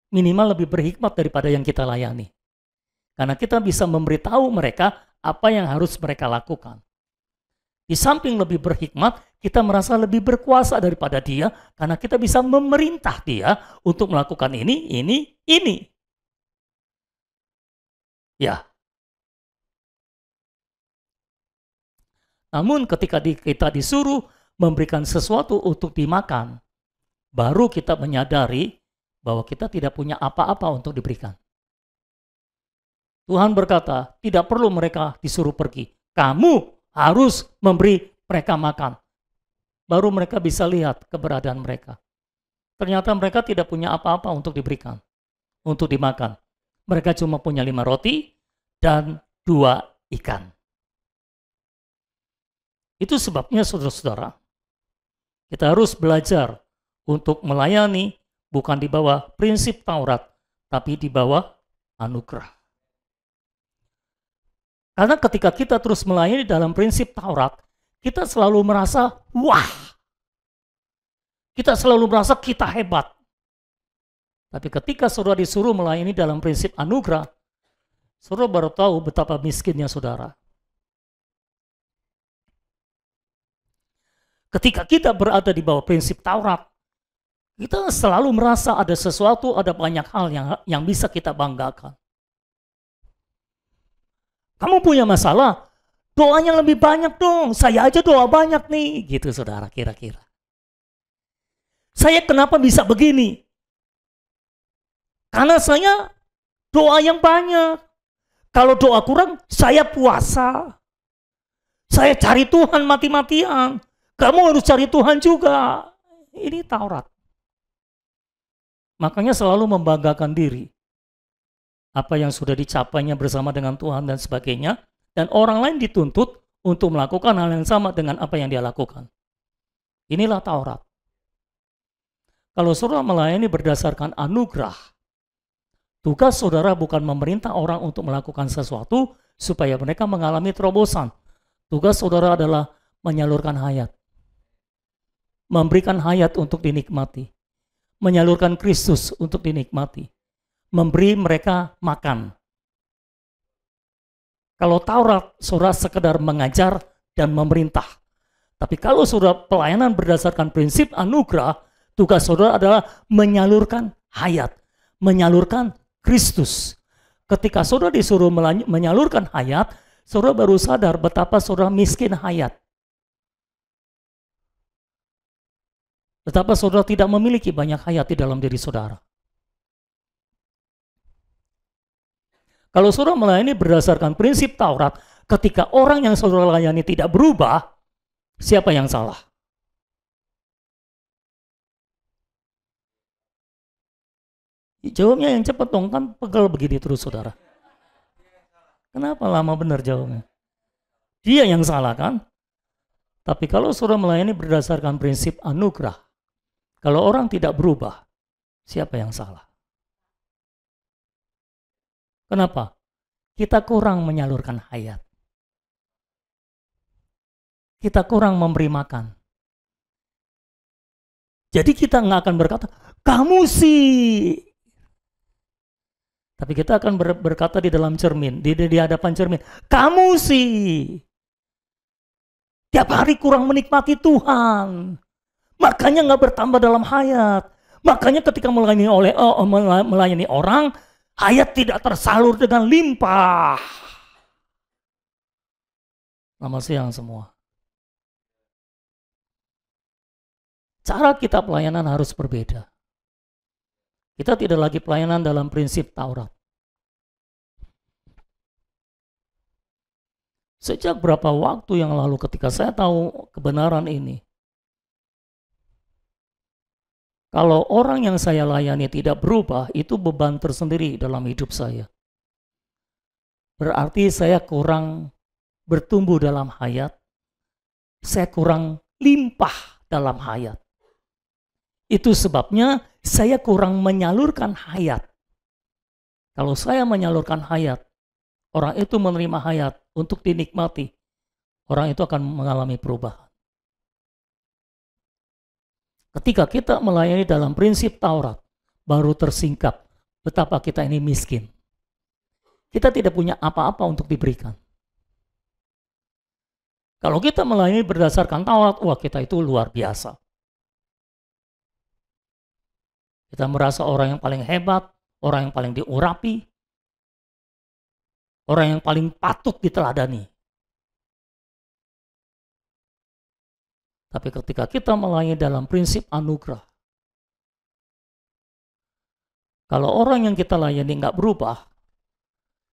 Minimal lebih berhikmat daripada yang kita layani. Karena kita bisa memberitahu mereka apa yang harus mereka lakukan. Di samping lebih berhikmat, kita merasa lebih berkuasa daripada dia, karena kita bisa memerintah dia untuk melakukan ini. Ya. Namun ketika kita disuruh memberikan sesuatu untuk dimakan, baru kita menyadari bahwa kita tidak punya apa-apa untuk diberikan. Tuhan berkata, tidak perlu mereka disuruh pergi. Kamu harus memberi mereka makan. Baru mereka bisa lihat keberadaan mereka. Ternyata mereka tidak punya apa-apa untuk diberikan, untuk dimakan. Mereka cuma punya 5 roti dan 2 ikan. Itu sebabnya saudara-saudara, kita harus belajar untuk melayani bukan di bawah prinsip Taurat, tapi di bawah anugerah. Karena ketika kita terus melayani dalam prinsip Taurat, kita selalu merasa, wah, kita selalu merasa kita hebat. Tapi ketika saudara disuruh melayani dalam prinsip anugerah, saudara baru tahu betapa miskinnya saudara. Ketika kita berada di bawah prinsip Taurat, kita selalu merasa ada sesuatu, ada banyak hal yang bisa kita banggakan. Kamu punya masalah, doanya lebih banyak dong. Saya aja doa banyak nih, gitu saudara kira-kira. Saya kenapa bisa begini? Karena saya doa yang banyak. Kalau doa kurang, saya puasa. Saya cari Tuhan mati-matian. Kamu harus cari Tuhan juga. Ini Taurat. Makanya selalu membanggakan diri. Apa yang sudah dicapainya bersama dengan Tuhan dan sebagainya. Dan orang lain dituntut untuk melakukan hal yang sama dengan apa yang dia lakukan. Inilah Taurat. Kalau saudara melayani berdasarkan anugerah, tugas saudara bukan memerintah orang untuk melakukan sesuatu supaya mereka mengalami terobosan. Tugas saudara adalah menyalurkan hayat. Memberikan hayat untuk dinikmati. Menyalurkan Kristus untuk dinikmati. Memberi mereka makan. Kalau Taurat, saudara sekedar mengajar dan memerintah. Tapi kalau saudara pelayanan berdasarkan prinsip anugerah, tugas saudara adalah menyalurkan hayat. Menyalurkan Kristus. Ketika saudara disuruh menyalurkan hayat, saudara baru sadar betapa saudara miskin hayat. Betapa saudara tidak memiliki banyak hayat di dalam diri saudara. Kalau saudara melayani berdasarkan prinsip Taurat, ketika orang yang saudara layani tidak berubah, siapa yang salah? Jawabnya yang cepat dong, kan pegal begini terus saudara. Kenapa lama benar jawabnya? Dia yang salah kan? Tapi kalau saudara melayani berdasarkan prinsip anugerah, kalau orang tidak berubah, siapa yang salah? Kenapa? kita kurang menyalurkan hayat. Kita kurang memberi makan. Jadi kita nggak akan berkata, kamu sih. Tapi kita akan berkata di dalam cermin, di hadapan cermin, kamu sih. Tiap hari kurang menikmati Tuhan. Makanya nggak bertambah dalam hayat. Makanya ketika melayani orang, hayat tidak tersalur dengan limpah. Selamat siang semua. Cara kita pelayanan harus berbeda. Kita tidak lagi pelayanan dalam prinsip Taurat. Sejak berapa waktu yang lalu ketika saya tahu kebenaran ini, kalau orang yang saya layani tidak berubah, itu beban tersendiri dalam hidup saya. Berarti saya kurang bertumbuh dalam hayat, saya kurang limpah dalam hayat. Itu sebabnya saya kurang menyalurkan hayat. Kalau saya menyalurkan hayat, orang itu menerima hayat untuk dinikmati, orang itu akan mengalami perubahan. Ketika kita melayani dalam prinsip Taurat, baru tersingkap betapa kita ini miskin. Kita tidak punya apa-apa untuk diberikan. Kalau kita melayani berdasarkan Taurat, wah kita itu luar biasa. Kita merasa orang yang paling hebat, orang yang paling diurapi, orang yang paling patut diteladani. Tapi ketika kita melayani dalam prinsip anugerah, kalau orang yang kita layani nggak berubah,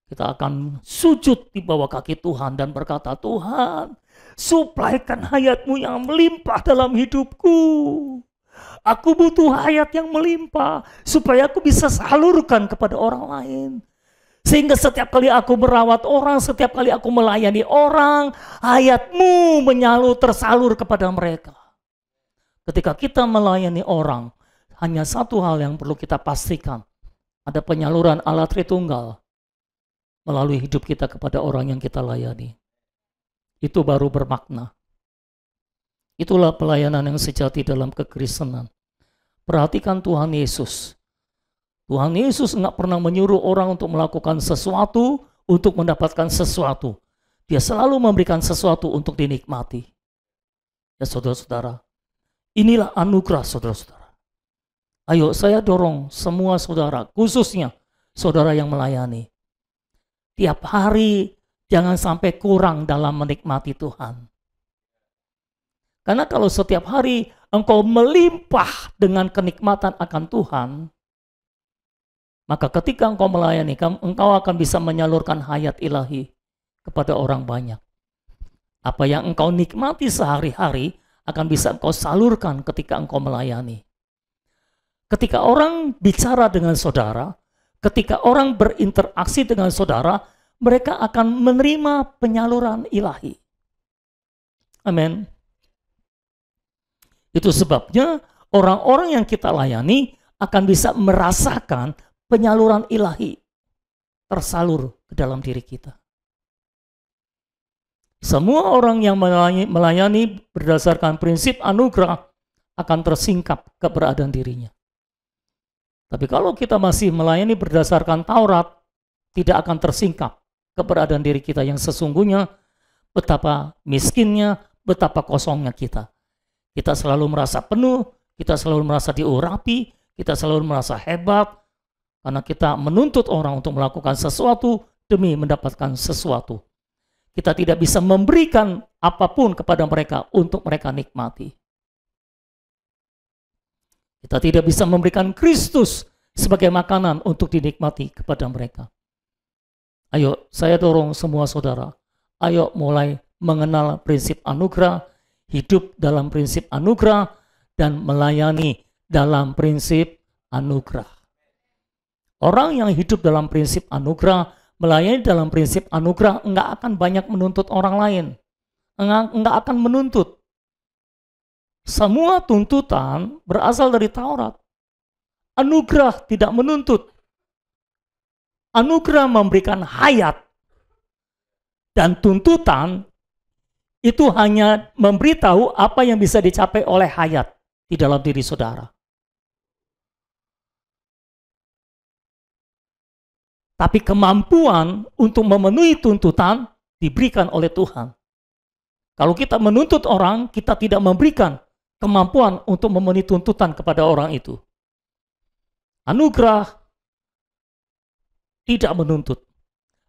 kita akan sujud di bawah kaki Tuhan dan berkata, Tuhan, suplaikan hayat-Mu yang melimpah dalam hidupku. Aku butuh hayat yang melimpah supaya aku bisa salurkan kepada orang lain. Sehingga setiap kali aku merawat orang, setiap kali aku melayani orang, hayat-Mu tersalur kepada mereka. Ketika kita melayani orang, hanya satu hal yang perlu kita pastikan. Ada penyaluran Allah Tritunggal melalui hidup kita kepada orang yang kita layani. Itu baru bermakna. Itulah pelayanan yang sejati dalam kekristenan. Perhatikan Tuhan Yesus. Tuhan Yesus nggak pernah menyuruh orang untuk melakukan sesuatu untuk mendapatkan sesuatu. Dia selalu memberikan sesuatu untuk dinikmati. Ya saudara-saudara, inilah anugerah saudara-saudara. Ayo saya dorong semua saudara, khususnya saudara yang melayani. Tiap hari jangan sampai kurang dalam menikmati Tuhan. Karena kalau setiap hari engkau melimpah dengan kenikmatan akan Tuhan, maka ketika engkau melayani, engkau akan bisa menyalurkan hayat ilahi kepada orang banyak. Apa yang engkau nikmati sehari-hari akan bisa engkau salurkan ketika engkau melayani. Ketika orang bicara dengan saudara, ketika orang berinteraksi dengan saudara, mereka akan menerima penyaluran ilahi. Amin. Itu sebabnya orang-orang yang kita layani akan bisa merasakan penyaluran ilahi tersalur ke dalam diri kita. Semua orang yang melayani berdasarkan prinsip anugerah akan tersingkap keberadaan dirinya. Tapi kalau kita masih melayani berdasarkan Taurat, tidak akan tersingkap keberadaan diri kita yang sesungguhnya, betapa miskinnya, betapa kosongnya kita. Kita selalu merasa penuh, kita selalu merasa diurapi, kita selalu merasa hebat, karena kita menuntut orang untuk melakukan sesuatu demi mendapatkan sesuatu. Kita tidak bisa memberikan apapun kepada mereka untuk mereka nikmati. Kita tidak bisa memberikan Kristus sebagai makanan untuk dinikmati kepada mereka. Ayo, saya dorong semua saudara, ayo mulai mengenal prinsip anugerah, hidup dalam prinsip anugerah, dan melayani dalam prinsip anugerah. Orang yang hidup dalam prinsip anugerah, melayani dalam prinsip anugerah, enggak akan banyak menuntut orang lain. Enggak akan menuntut. Semua tuntutan berasal dari Taurat. Anugerah tidak menuntut. Anugerah memberikan hayat Dan tuntutan itu hanya memberitahu apa yang bisa dicapai oleh hayat di dalam diri saudara. Tapi kemampuan untuk memenuhi tuntutan diberikan oleh Tuhan. Kalau kita menuntut orang, kita tidak memberikan kemampuan untuk memenuhi tuntutan kepada orang itu. Anugerah tidak menuntut.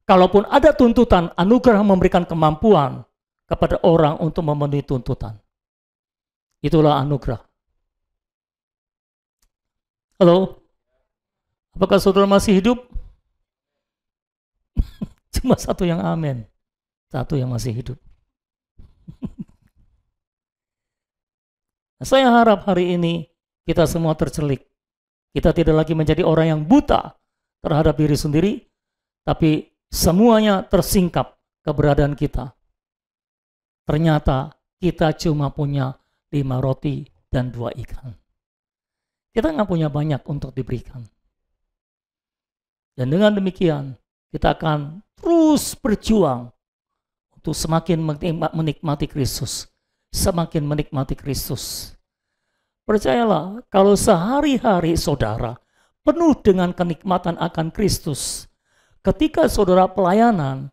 Kalaupun ada tuntutan, anugerah memberikan kemampuan kepada orang untuk memenuhi tuntutan. Itulah anugerah. Halo? Apakah saudara masih hidup? Cuma satu yang amin. Satu yang masih hidup. Saya harap hari ini kita semua tercelik. Kita tidak lagi menjadi orang yang buta terhadap diri sendiri, tapi semuanya tersingkap keberadaan kita. Ternyata kita cuma punya 5 roti dan 2 ikan. Kita nggak punya banyak untuk diberikan. Dan dengan demikian, kita akan terus berjuang untuk semakin menikmati Kristus. Semakin menikmati Kristus. Percayalah, kalau sehari-hari saudara penuh dengan kenikmatan akan Kristus, ketika saudara pelayanan,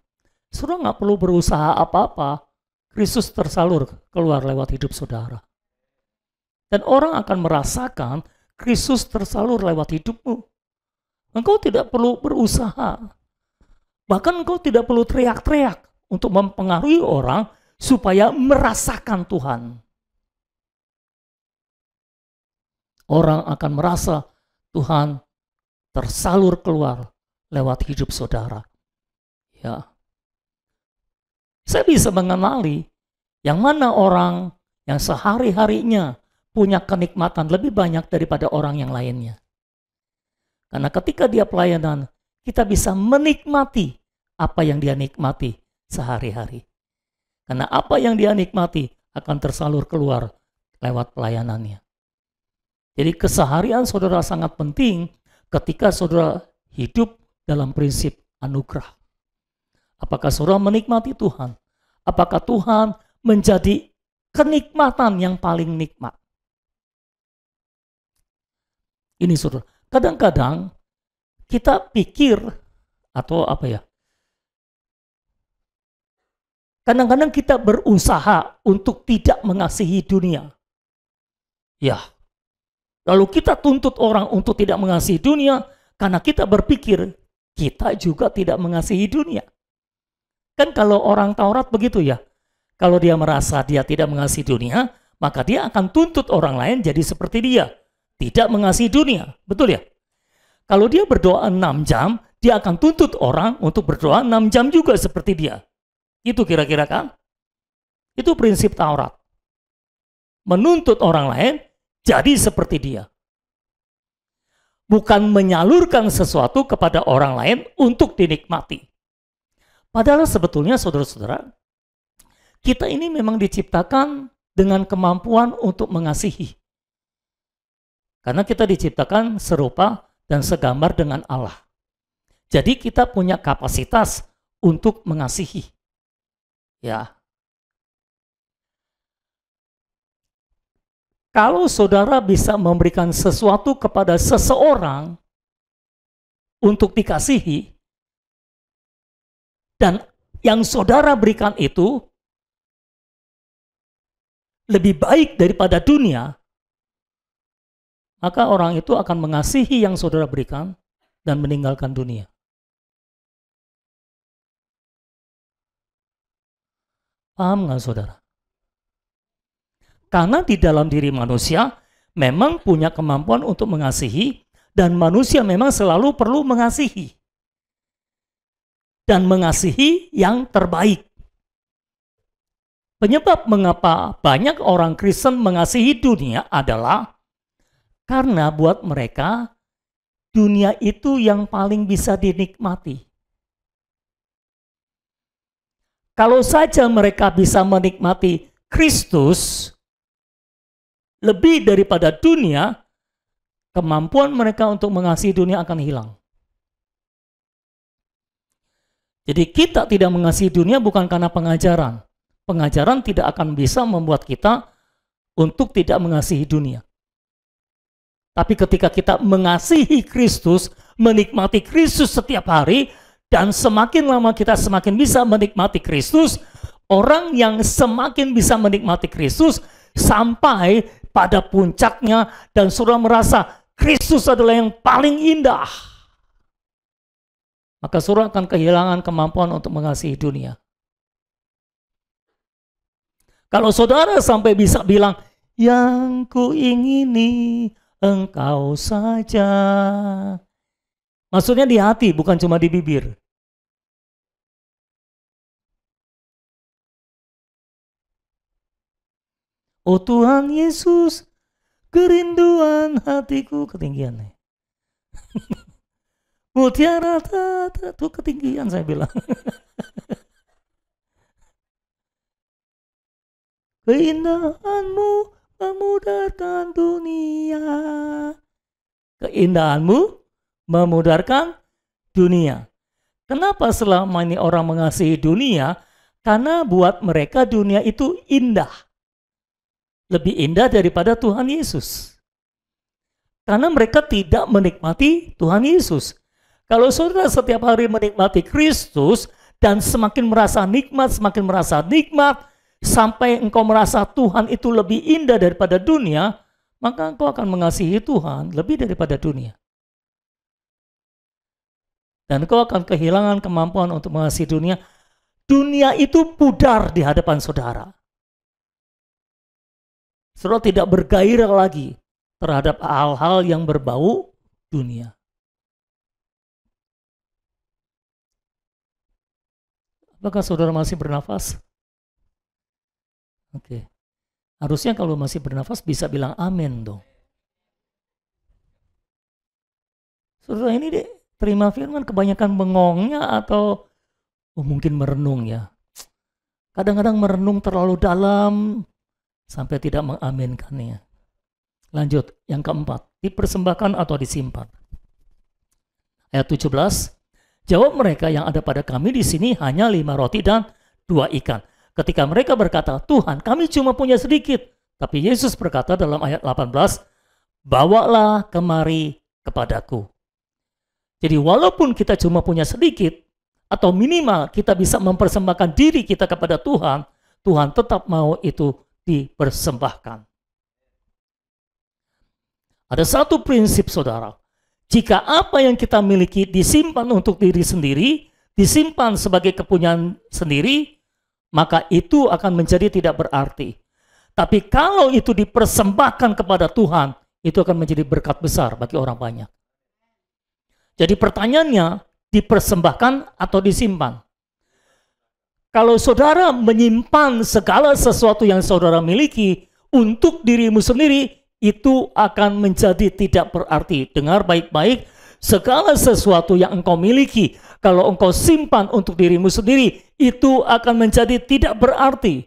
saudara nggak perlu berusaha apa-apa, Kristus tersalur keluar lewat hidup saudara. Dan orang akan merasakan Kristus tersalur lewat hidupmu. Engkau tidak perlu berusaha. Bahkan engkau tidak perlu teriak-teriak untuk mempengaruhi orang supaya merasakan Tuhan. Orang akan merasa Tuhan tersalur keluar lewat hidup saudara. Ya. Saya bisa mengenali yang mana orang yang sehari-harinya punya kenikmatan lebih banyak daripada orang yang lainnya. Karena ketika dia pelayanan, kita bisa menikmati apa yang dia nikmati sehari-hari. Karena apa yang dia nikmati akan tersalur keluar lewat pelayanannya. Jadi keseharian saudara sangat penting ketika saudara hidup dalam prinsip anugerah. Apakah saudara menikmati Tuhan? Apakah Tuhan menjadi kenikmatan yang paling nikmat? Ini saudara, kadang-kadang kita pikir atau apa ya? Kadang-kadang kita berusaha untuk tidak mengasihi dunia. Ya. Lalu kita tuntut orang untuk tidak mengasihi dunia karena kita berpikir kita juga tidak mengasihi dunia. Kan kalau orang Taurat begitu ya. Kalau dia merasa dia tidak mengasihi dunia, maka dia akan tuntut orang lain jadi seperti dia. Tidak mengasihi dunia. Betul ya? Kalau dia berdoa 6 jam, dia akan tuntut orang untuk berdoa 6 jam juga seperti dia. Itu kira-kira kan? Itu prinsip Taurat. Menuntut orang lain jadi seperti dia. Bukan menyalurkan sesuatu kepada orang lain untuk dinikmati. Padahal sebetulnya saudara-saudara, kita ini memang diciptakan dengan kemampuan untuk mengasihi. Karena kita diciptakan serupa dan segambar dengan Allah. Jadi kita punya kapasitas untuk mengasihi. Ya. Kalau saudara bisa memberikan sesuatu kepada seseorang untuk dikasihi, dan yang saudara berikan itu lebih baik daripada dunia, maka orang itu akan mengasihi yang saudara berikan dan meninggalkan dunia. Paham nggak saudara? Karena di dalam diri manusia memang punya kemampuan untuk mengasihi, dan manusia memang selalu perlu mengasihi. Dan mengasihi yang terbaik. Penyebab mengapa banyak orang Kristen mengasihi dunia adalah karena buat mereka dunia itu yang paling bisa dinikmati. Kalau saja mereka bisa menikmati Kristus lebih daripada dunia, kemampuan mereka untuk mengasihi dunia akan hilang. Jadi kita tidak mengasihi dunia bukan karena pengajaran. Pengajaran tidak akan bisa membuat kita untuk tidak mengasihi dunia. Tapi ketika kita mengasihi Kristus, menikmati Kristus setiap hari, dan semakin lama kita semakin bisa menikmati Kristus, orang yang semakin bisa menikmati Kristus sampai pada puncaknya dan saudara merasa Kristus adalah yang paling indah. Maka saudara akan kehilangan kemampuan untuk mengasihi dunia. Kalau saudara sampai bisa bilang, yang ku ingini engkau saja. Maksudnya di hati, bukan cuma di bibir. Oh Tuhan Yesus, kerinduan hatiku, ketinggian nih. Mutiara itu ketinggian saya bilang. Keindahanmu memudarkan dunia. Keindahanmu memudarkan dunia. Kenapa selama ini orang mengasihi dunia? Karena buat mereka dunia itu indah. Lebih indah daripada Tuhan Yesus. Karena mereka tidak menikmati Tuhan Yesus. Kalau saudara setiap hari menikmati Kristus dan semakin merasa nikmat, sampai engkau merasa Tuhan itu lebih indah daripada dunia, maka engkau akan mengasihi Tuhan lebih daripada dunia. Dan engkau akan kehilangan kemampuan untuk mengasihi dunia. Dunia itu pudar di hadapan saudara. Saudara tidak bergairah lagi terhadap hal-hal yang berbau dunia. Apakah saudara masih bernafas? Oke. Harusnya kalau masih bernafas bisa bilang amin dong. Saudara ini deh, terima firman kebanyakan bengongnya atau mungkin merenung ya. Kadang-kadang merenung terlalu dalam sampai tidak mengaminkannya. Lanjut, yang keempat, dipersembahkan atau disimpan. Ayat 17, jawab mereka yang ada pada kami di sini hanya 5 roti dan 2 ikan. Ketika mereka berkata, Tuhan kami cuma punya sedikit. Tapi Yesus berkata dalam ayat 18, bawalah kemari kepadaku. Jadi walaupun kita cuma punya sedikit, atau minimal kita bisa mempersembahkan diri kita kepada Tuhan, Tuhan tetap mau itu dipersembahkan. Ada satu prinsip saudara, jika apa yang kita miliki disimpan untuk diri sendiri, disimpan sebagai kepunyaan sendiri, maka itu akan menjadi tidak berarti. Tapi kalau itu dipersembahkan kepada Tuhan, itu akan menjadi berkat besar bagi orang banyak. Jadi pertanyaannya, dipersembahkan atau disimpan? Kalau saudara menyimpan segala sesuatu yang saudara miliki untuk dirimu sendiri, itu akan menjadi tidak berarti. Dengar baik-baik, segala sesuatu yang engkau miliki, kalau engkau simpan untuk dirimu sendiri, itu akan menjadi tidak berarti.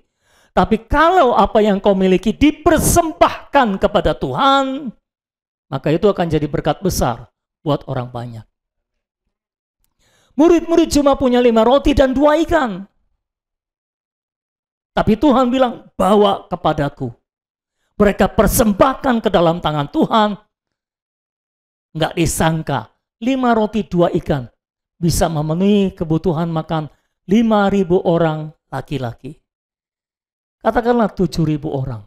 Tapi kalau apa yang engkau miliki dipersembahkan kepada Tuhan, maka itu akan jadi berkat besar buat orang banyak. Murid-murid cuma punya 5 roti dan 2 ikan. Tapi Tuhan bilang, bawa kepadaku. Mereka persembahkan ke dalam tangan Tuhan. Nggak disangka, 5 roti 2 ikan bisa memenuhi kebutuhan makan 5.000 orang laki-laki. Katakanlah 7.000 orang.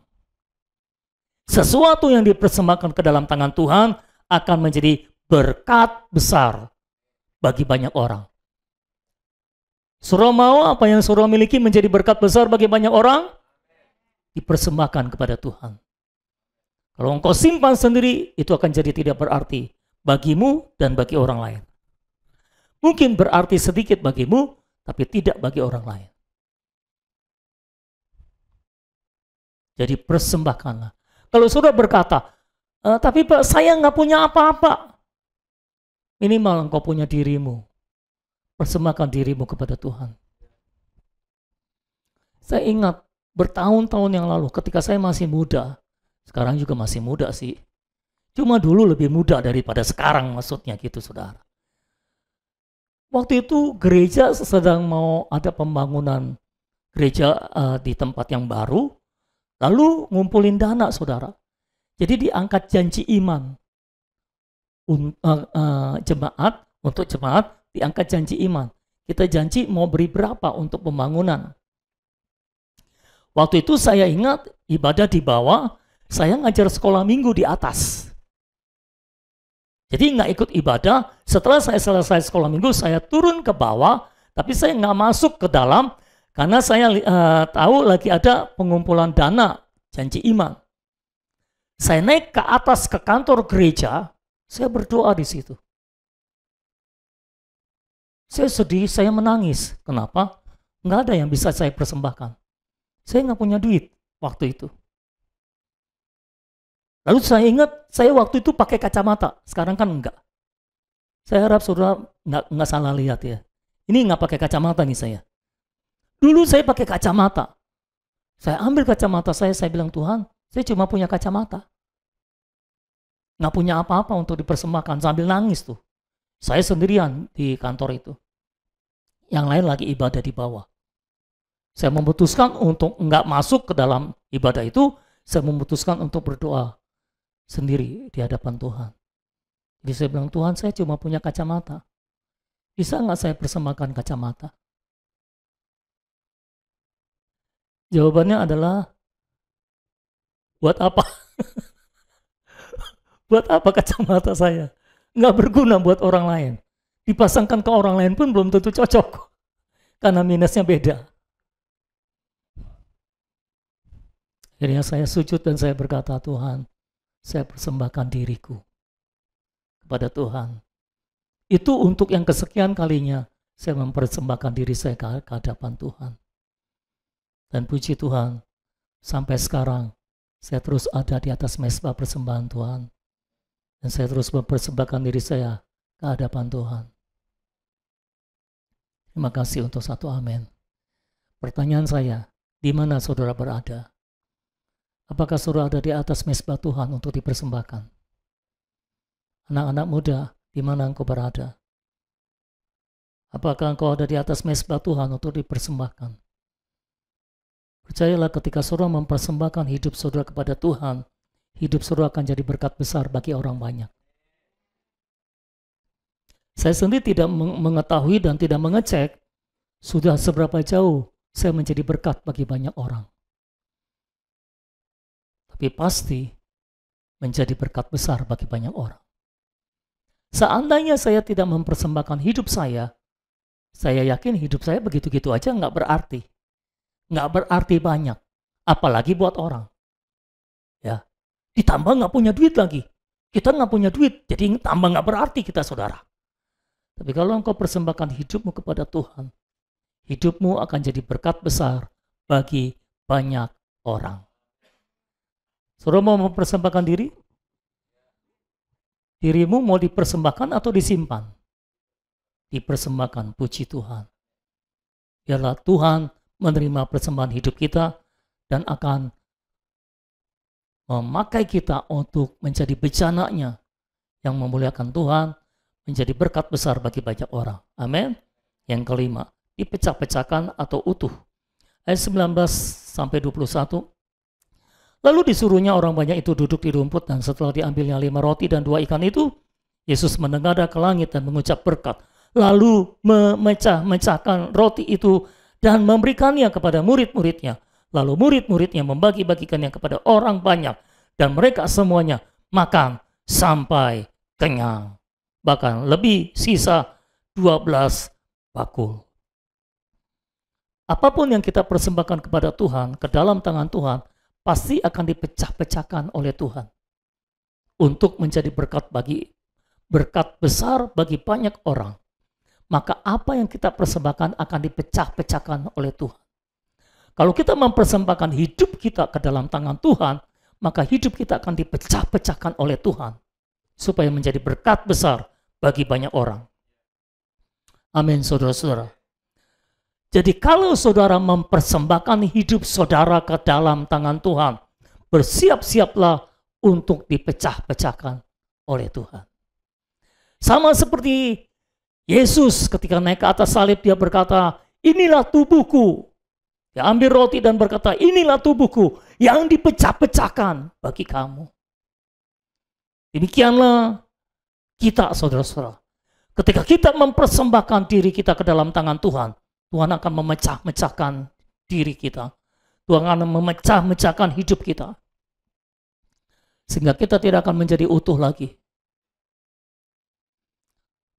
Sesuatu yang dipersembahkan ke dalam tangan Tuhan akan menjadi berkat besar bagi banyak orang. Saudara mau apa yang saudara miliki menjadi berkat besar bagi banyak orang? Dipersembahkan kepada Tuhan. Kalau engkau simpan sendiri, itu akan jadi tidak berarti bagimu dan bagi orang lain. Mungkin berarti sedikit bagimu, tapi tidak bagi orang lain. Jadi persembahkanlah. Kalau saudara berkata, tapi Pak, saya nggak punya apa-apa. Minimal engkau punya dirimu. Persembahkan dirimu kepada Tuhan. Saya ingat bertahun-tahun yang lalu ketika saya masih muda. Sekarang juga masih muda sih. Cuma dulu lebih muda daripada sekarang maksudnya gitu saudara. Waktu itu gereja sedang mau ada pembangunan gereja di tempat yang baru, lalu ngumpulin dana, saudara. Jadi diangkat janji iman. Untuk jemaat diangkat janji iman. Kita janji mau beri berapa untuk pembangunan. Waktu itu saya ingat ibadah di bawah, saya ngajar sekolah minggu di atas. Jadi nggak ikut ibadah, setelah saya selesai sekolah minggu, saya turun ke bawah, tapi saya nggak masuk ke dalam, karena saya tahu lagi ada pengumpulan dana, janji iman. Saya naik ke atas ke kantor gereja, saya berdoa di situ. Saya sedih, saya menangis. Kenapa? Nggak ada yang bisa saya persembahkan. Saya nggak punya duit waktu itu. Lalu saya ingat, saya waktu itu pakai kacamata. Sekarang kan enggak. Saya harap saudara nggak salah lihat ya. Ini nggak pakai kacamata nih saya. Dulu saya pakai kacamata. Saya ambil kacamata saya bilang, Tuhan, saya cuma punya kacamata. Nggak punya apa-apa untuk dipersembahkan, sambil nangis tuh. Saya sendirian di kantor itu. Yang lain lagi ibadah di bawah. Saya memutuskan untuk nggak masuk ke dalam ibadah itu, saya memutuskan untuk berdoa sendiri di hadapan Tuhan. Jadi saya bilang, Tuhan, saya cuma punya kacamata. Bisa nggak saya persembahkan kacamata? Jawabannya adalah, buat apa? Buat apa kacamata saya? Nggak berguna buat orang lain. Dipasangkan ke orang lain pun belum tentu cocok. Karena minusnya beda. Akhirnya saya sujud dan saya berkata, Tuhan, saya persembahkan diriku kepada Tuhan. Itu untuk yang kesekian kalinya saya mempersembahkan diri saya ke hadapan Tuhan. Dan puji Tuhan, sampai sekarang saya terus ada di atas mezbah persembahan Tuhan. Dan saya terus mempersembahkan diri saya ke hadapan Tuhan. Terima kasih untuk satu amin. Pertanyaan saya, di mana saudara berada? Apakah saudara ada di atas mezbah Tuhan untuk dipersembahkan? Anak-anak muda, di mana engkau berada? Apakah engkau ada di atas mezbah Tuhan untuk dipersembahkan? Percayalah, ketika saudara mempersembahkan hidup saudara kepada Tuhan, hidup saudara akan jadi berkat besar bagi orang banyak. Saya sendiri tidak mengetahui dan tidak mengecek sudah seberapa jauh saya menjadi berkat bagi banyak orang. Tapi pasti menjadi berkat besar bagi banyak orang. Seandainya saya tidak mempersembahkan hidup saya yakin hidup saya begitu-gitu aja nggak berarti. Nggak berarti banyak. Apalagi buat orang. Ya, ditambah nggak punya duit lagi. Kita nggak punya duit, jadi tambah nggak berarti kita, saudara. Tapi kalau engkau persembahkan hidupmu kepada Tuhan, hidupmu akan jadi berkat besar bagi banyak orang. Saudara mau mempersembahkan diri? Dirimu mau dipersembahkan atau disimpan? Dipersembahkan, puji Tuhan. Biarlah Tuhan menerima persembahan hidup kita dan akan memakai kita untuk menjadi bejananya yang memuliakan Tuhan, menjadi berkat besar bagi banyak orang. Amin. Yang kelima, dipecah-pecahkan atau utuh. Ayat 19 sampai 21. Lalu disuruhnya orang banyak itu duduk di rumput, dan setelah diambilnya 5 roti dan 2 ikan itu, Yesus menengadah ke langit dan mengucap berkat. Lalu memecah-mecahkan roti itu dan memberikannya kepada murid-muridnya. Lalu murid-muridnya membagi-bagikannya kepada orang banyak, dan mereka semuanya makan sampai kenyang. Bahkan lebih, sisa 12 bakul. Apapun yang kita persembahkan kepada Tuhan, ke dalam tangan Tuhan, pasti akan dipecah-pecahkan oleh Tuhan untuk menjadi berkat besar bagi banyak orang. Maka apa yang kita persembahkan akan dipecah-pecahkan oleh Tuhan. Kalau kita mempersembahkan hidup kita ke dalam tangan Tuhan, maka hidup kita akan dipecah-pecahkan oleh Tuhan supaya menjadi berkat besar bagi banyak orang. Amin, saudara-saudara. Jadi kalau saudara mempersembahkan hidup saudara ke dalam tangan Tuhan, bersiap-siaplah untuk dipecah-pecahkan oleh Tuhan. Sama seperti Yesus ketika naik ke atas salib dia berkata, inilah tubuhku. Dia ambil roti dan berkata, inilah tubuhku yang dipecah-pecahkan bagi kamu. Demikianlah kita, saudara-saudara. Ketika kita mempersembahkan diri kita ke dalam tangan Tuhan, Tuhan akan memecah-mecahkan diri kita. Tuhan akan memecah-mecahkan hidup kita. Sehingga kita tidak akan menjadi utuh lagi.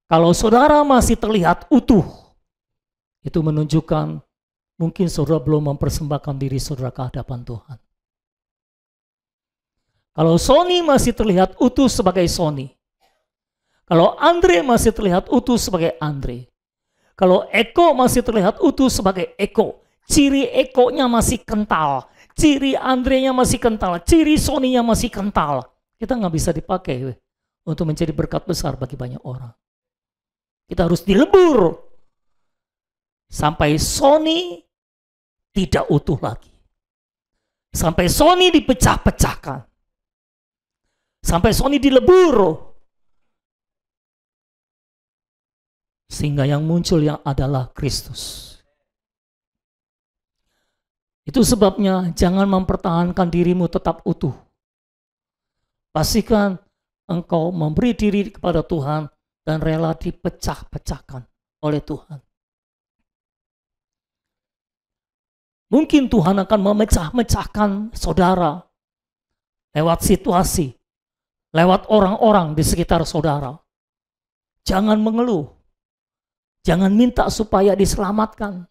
Kalau saudara masih terlihat utuh, itu menunjukkan mungkin saudara belum mempersembahkan diri saudara ke hadapan Tuhan. Kalau Sony masih terlihat utuh sebagai Sony, kalau Andre masih terlihat utuh sebagai Andre, kalau Eko masih terlihat utuh sebagai Eko, ciri Eko-nya masih kental, ciri Andre-nya masih kental, ciri Sony-nya masih kental, kita nggak bisa dipakai untuk menjadi berkat besar bagi banyak orang. Kita harus dilebur sampai Sony tidak utuh lagi. Sampai Sony dipecah-pecahkan. Sampai Sony dilebur. Sehingga yang muncul yang adalah Kristus. Itu sebabnya jangan mempertahankan dirimu tetap utuh. Pastikan engkau memberi diri kepada Tuhan dan rela dipecah-pecahkan oleh Tuhan. Mungkin Tuhan akan memecah-mecahkan saudara lewat situasi, lewat orang-orang di sekitar saudara. Jangan mengeluh, jangan minta supaya diselamatkan.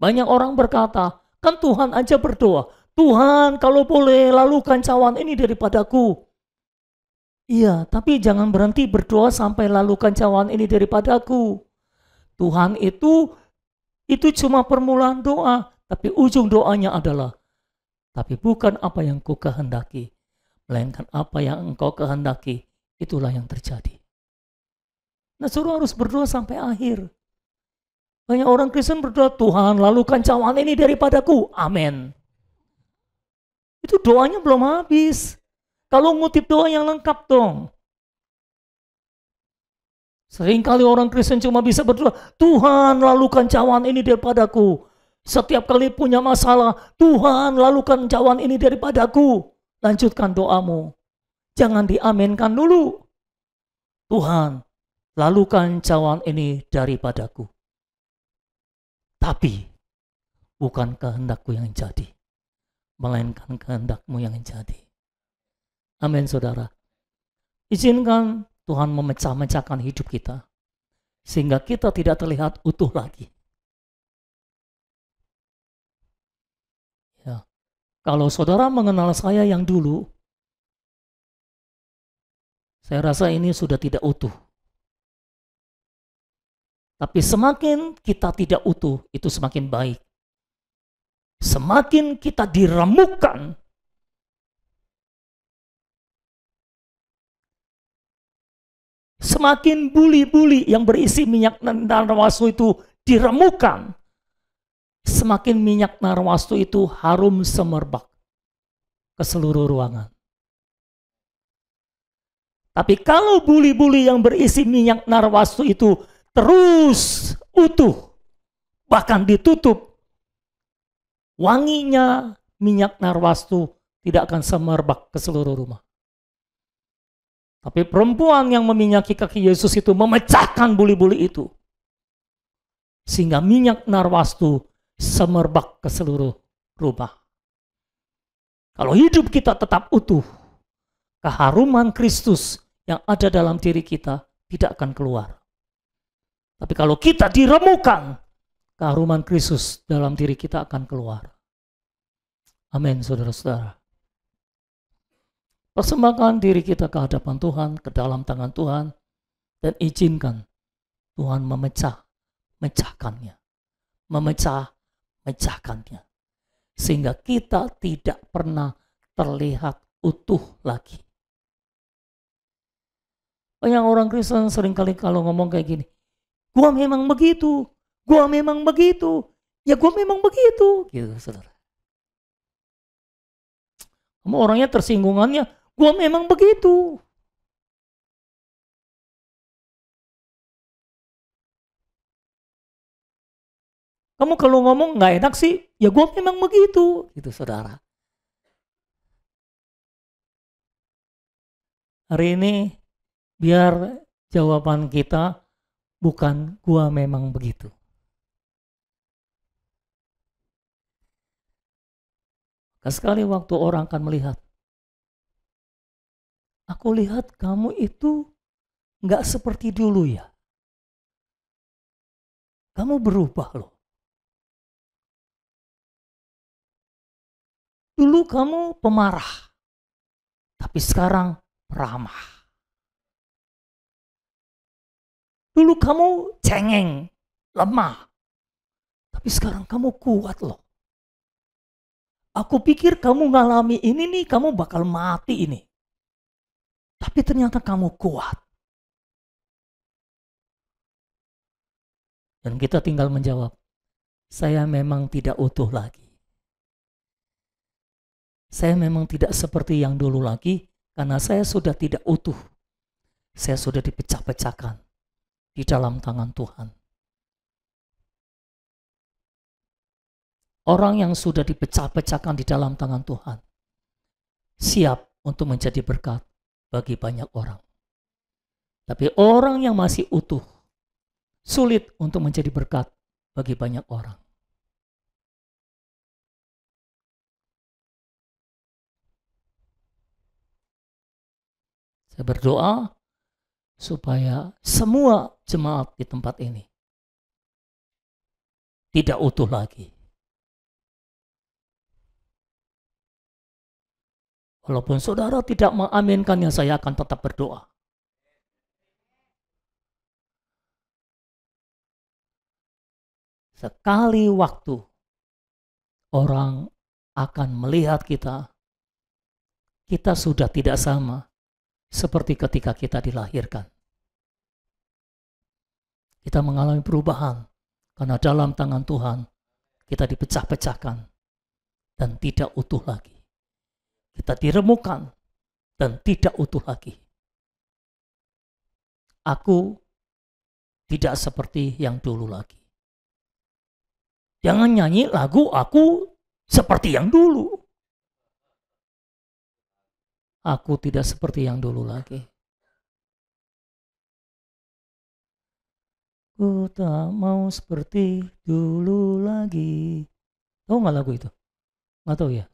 Banyak orang berkata, kan Tuhan aja berdoa, Tuhan kalau boleh lalukan cawan ini daripadaku. Iya, tapi jangan berhenti berdoa sampai lalukan cawan ini daripadaku. Tuhan itu cuma permulaan doa, tapi ujung doanya adalah, tapi bukan apa yang ku kehendaki, melainkan apa yang engkau kehendaki, itulah yang terjadi. Nah, saudara harus berdoa sampai akhir. Banyak orang Kristen berdoa, Tuhan lalukan cawan ini daripadaku, amin. Itu doanya belum habis. Kalau ngutip doa yang lengkap dong. Seringkali orang Kristen cuma bisa berdoa, Tuhan lalukan cawan ini daripadaku. Setiap kali punya masalah, Tuhan lalukan cawan ini daripadaku. Lanjutkan doamu. Jangan diaminkan dulu. Tuhan lalukan cawan ini daripadaku. Tapi bukan kehendakku yang jadi, melainkan kehendakmu yang jadi. Amin, saudara. Izinkan Tuhan memecah-mecahkan hidup kita, sehingga kita tidak terlihat utuh lagi. Ya. Kalau saudara mengenal saya yang dulu, saya rasa ini sudah tidak utuh. Tapi semakin kita tidak utuh, itu semakin baik. Semakin kita diremukkan, semakin buli-buli yang berisi minyak narwastu itu diremukkan, semakin minyak narwastu itu harum semerbak ke seluruh ruangan. Tapi kalau buli-buli yang berisi minyak narwastu itu terus utuh, bahkan ditutup, wanginya minyak narwastu tidak akan semerbak ke seluruh rumah. Tapi perempuan yang meminyaki kaki Yesus itu memecahkan buli-buli itu. Sehingga minyak narwastu semerbak ke seluruh rumah. Kalau hidup kita tetap utuh, keharuman Kristus yang ada dalam diri kita tidak akan keluar. Tapi kalau kita diremukkan, keharuman Kristus dalam diri kita akan keluar. Amin, saudara-saudara. Persembahkan diri kita ke hadapan Tuhan, ke dalam tangan Tuhan, dan izinkan Tuhan memecahkannya, memecahkannya, sehingga kita tidak pernah terlihat utuh lagi. Banyak orang Kristen seringkali kalau ngomong kayak gini, gua memang begitu, ya gua memang begitu, gitu saudara. Kamu orangnya tersinggungannya, gua memang begitu. Kamu kalau ngomong nggak enak sih, ya gue memang begitu, gitu saudara. Hari ini biar jawaban kita bukan gua memang begitu. Sekali waktu orang akan melihat, aku lihat kamu itu nggak seperti dulu ya. Kamu berubah loh. Dulu kamu pemarah, tapi sekarang ramah. Dulu kamu cengeng, lemah, tapi sekarang kamu kuat loh. Aku pikir kamu ngalami ini nih, kamu bakal mati ini. Tapi ternyata kamu kuat. Dan kita tinggal menjawab, saya memang tidak utuh lagi. Saya memang tidak seperti yang dulu lagi, karena saya sudah tidak utuh. Saya sudah dipecah-pecahkan di dalam tangan Tuhan. Orang yang sudah dipecah-pecahkan di dalam tangan Tuhan, siap untuk menjadi berkat bagi banyak orang. Tapi orang yang masih utuh, sulit untuk menjadi berkat bagi banyak orang. Saya berdoa supaya semua jemaat di tempat ini tidak utuh lagi. Walaupun saudara tidak mengaminkannya, saya akan tetap berdoa. Sekali waktu orang akan melihat kita sudah tidak sama seperti ketika kita dilahirkan. Kita mengalami perubahan karena dalam tangan Tuhan kita dipecah-pecahkan dan tidak utuh lagi. Kita diremukkan dan tidak utuh lagi. Aku tidak seperti yang dulu lagi. Jangan nyanyi lagu aku seperti yang dulu. Aku tidak seperti yang dulu lagi. Ku tak mau seperti dulu lagi. Tahu nggak lagu itu? Nggak tahu ya?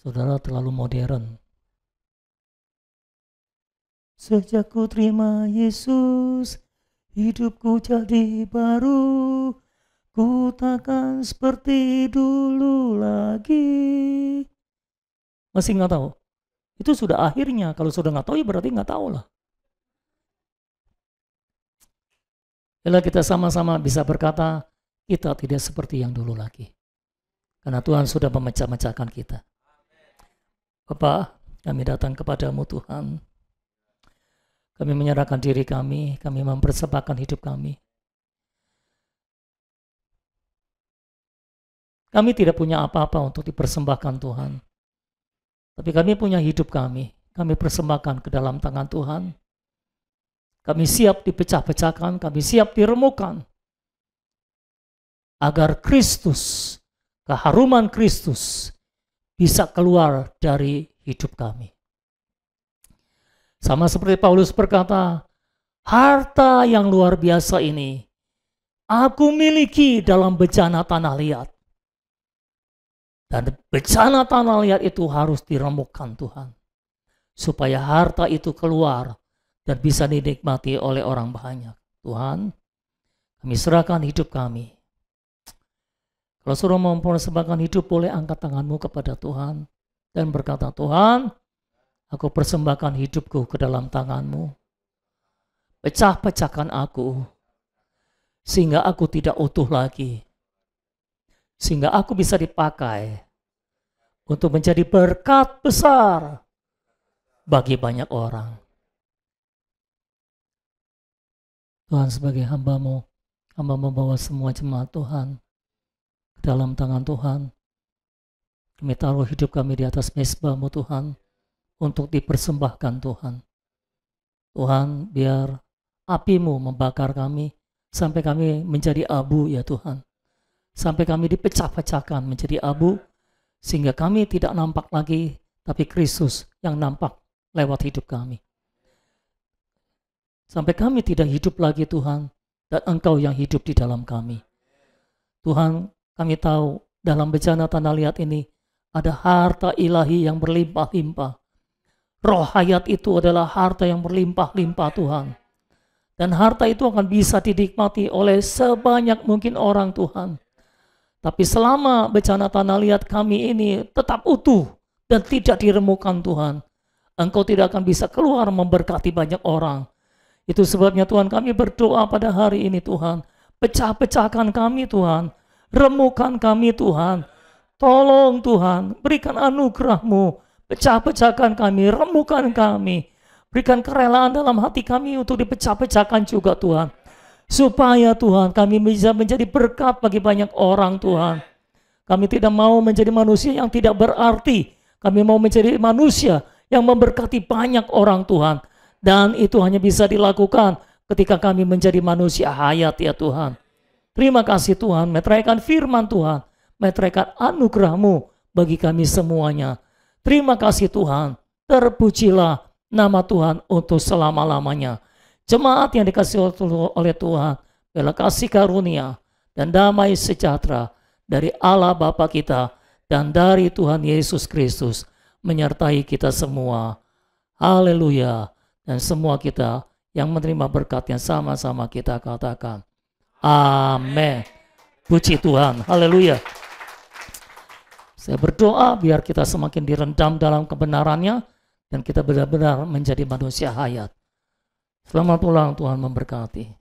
Saudara terlalu modern. Sejak ku terima Yesus, hidupku jadi baru. Ku takkan seperti dulu lagi. Masih nggak tahu? Itu sudah akhirnya. Kalau sudah nggak tahu ya berarti nggak tahu lah. Bila kita sama-sama bisa berkata, kita tidak seperti yang dulu lagi. Karena Tuhan sudah memecah-mecahkan kita. Bapa, kami datang kepadamu Tuhan. Kami menyerahkan diri kami mempersembahkan hidup kami. Kami tidak punya apa-apa untuk dipersembahkan Tuhan. Tapi kami punya hidup kami persembahkan ke dalam tangan Tuhan. Kami siap dipecah-pecahkan, kami siap diremukkan. Agar Kristus, keharuman Kristus, bisa keluar dari hidup kami. Sama seperti Paulus berkata, harta yang luar biasa ini aku miliki dalam bejana tanah liat. Dan bejana tanah liat itu harus diremukkan Tuhan. Supaya harta itu keluar dan bisa dinikmati oleh orang banyak. Tuhan, kami serahkan hidup kami. Kalau suruh mempersembahkan hidup, boleh angkat tanganmu kepada Tuhan dan berkata, Tuhan, aku persembahkan hidupku ke dalam tanganmu. Pecah-pecahkan aku, sehingga aku tidak utuh lagi. Sehingga aku bisa dipakai untuk menjadi berkat besar bagi banyak orang. Tuhan, sebagai hamba-Mu, hamba membawa semua jemaat Tuhan ke dalam tangan Tuhan. Kami taruh hidup kami di atas mezbah-Mu Tuhan, untuk dipersembahkan Tuhan. Tuhan, biar api-Mu membakar kami, Sampai kami menjadi abu ya Tuhan. Sampai kami dipecah-pecahkan menjadi abu, sehingga kami tidak nampak lagi, tapi Kristus yang nampak lewat hidup kami. Sampai kami tidak hidup lagi Tuhan, dan Engkau yang hidup di dalam kami. Tuhan, kami tahu dalam bencana tanah liat ini ada harta ilahi yang berlimpah-limpah. Roh hayat itu adalah harta yang berlimpah-limpah Tuhan. Dan harta itu akan bisa dinikmati oleh sebanyak mungkin orang Tuhan. Tapi selama bencana tanah liat kami ini tetap utuh dan tidak diremukan Tuhan, Engkau tidak akan bisa keluar memberkati banyak orang. Itu sebabnya Tuhan kami berdoa pada hari ini Tuhan. Pecah-pecahkan kami Tuhan. Remukan kami Tuhan. Tolong Tuhan, berikan anugerah-Mu. Pecah-pecahkan kami, remukan kami. Berikan kerelaan dalam hati kami untuk dipecah-pecahkan juga Tuhan. Supaya Tuhan kami bisa menjadi berkat bagi banyak orang Tuhan. Kami tidak mau menjadi manusia yang tidak berarti. Kami mau menjadi manusia yang memberkati banyak orang Tuhan. Dan itu hanya bisa dilakukan ketika kami menjadi manusia hayat ya Tuhan. Terima kasih Tuhan, meteraikan firman Tuhan. Meteraikan anugerah-Mu bagi kami semuanya. Terima kasih Tuhan, terpujilah nama Tuhan untuk selama-lamanya. Jemaat yang dikasih oleh Tuhan, bela kasih karunia dan damai sejahtera dari Allah Bapa kita dan dari Tuhan Yesus Kristus menyertai kita semua. Haleluya. Dan semua kita yang menerima berkat yang sama-sama kita katakan amin. Puji Tuhan. Haleluya. Saya berdoa biar kita semakin direndam dalam kebenarannya dan kita benar-benar menjadi manusia hayat. Selamat ulang, Tuhan memberkati.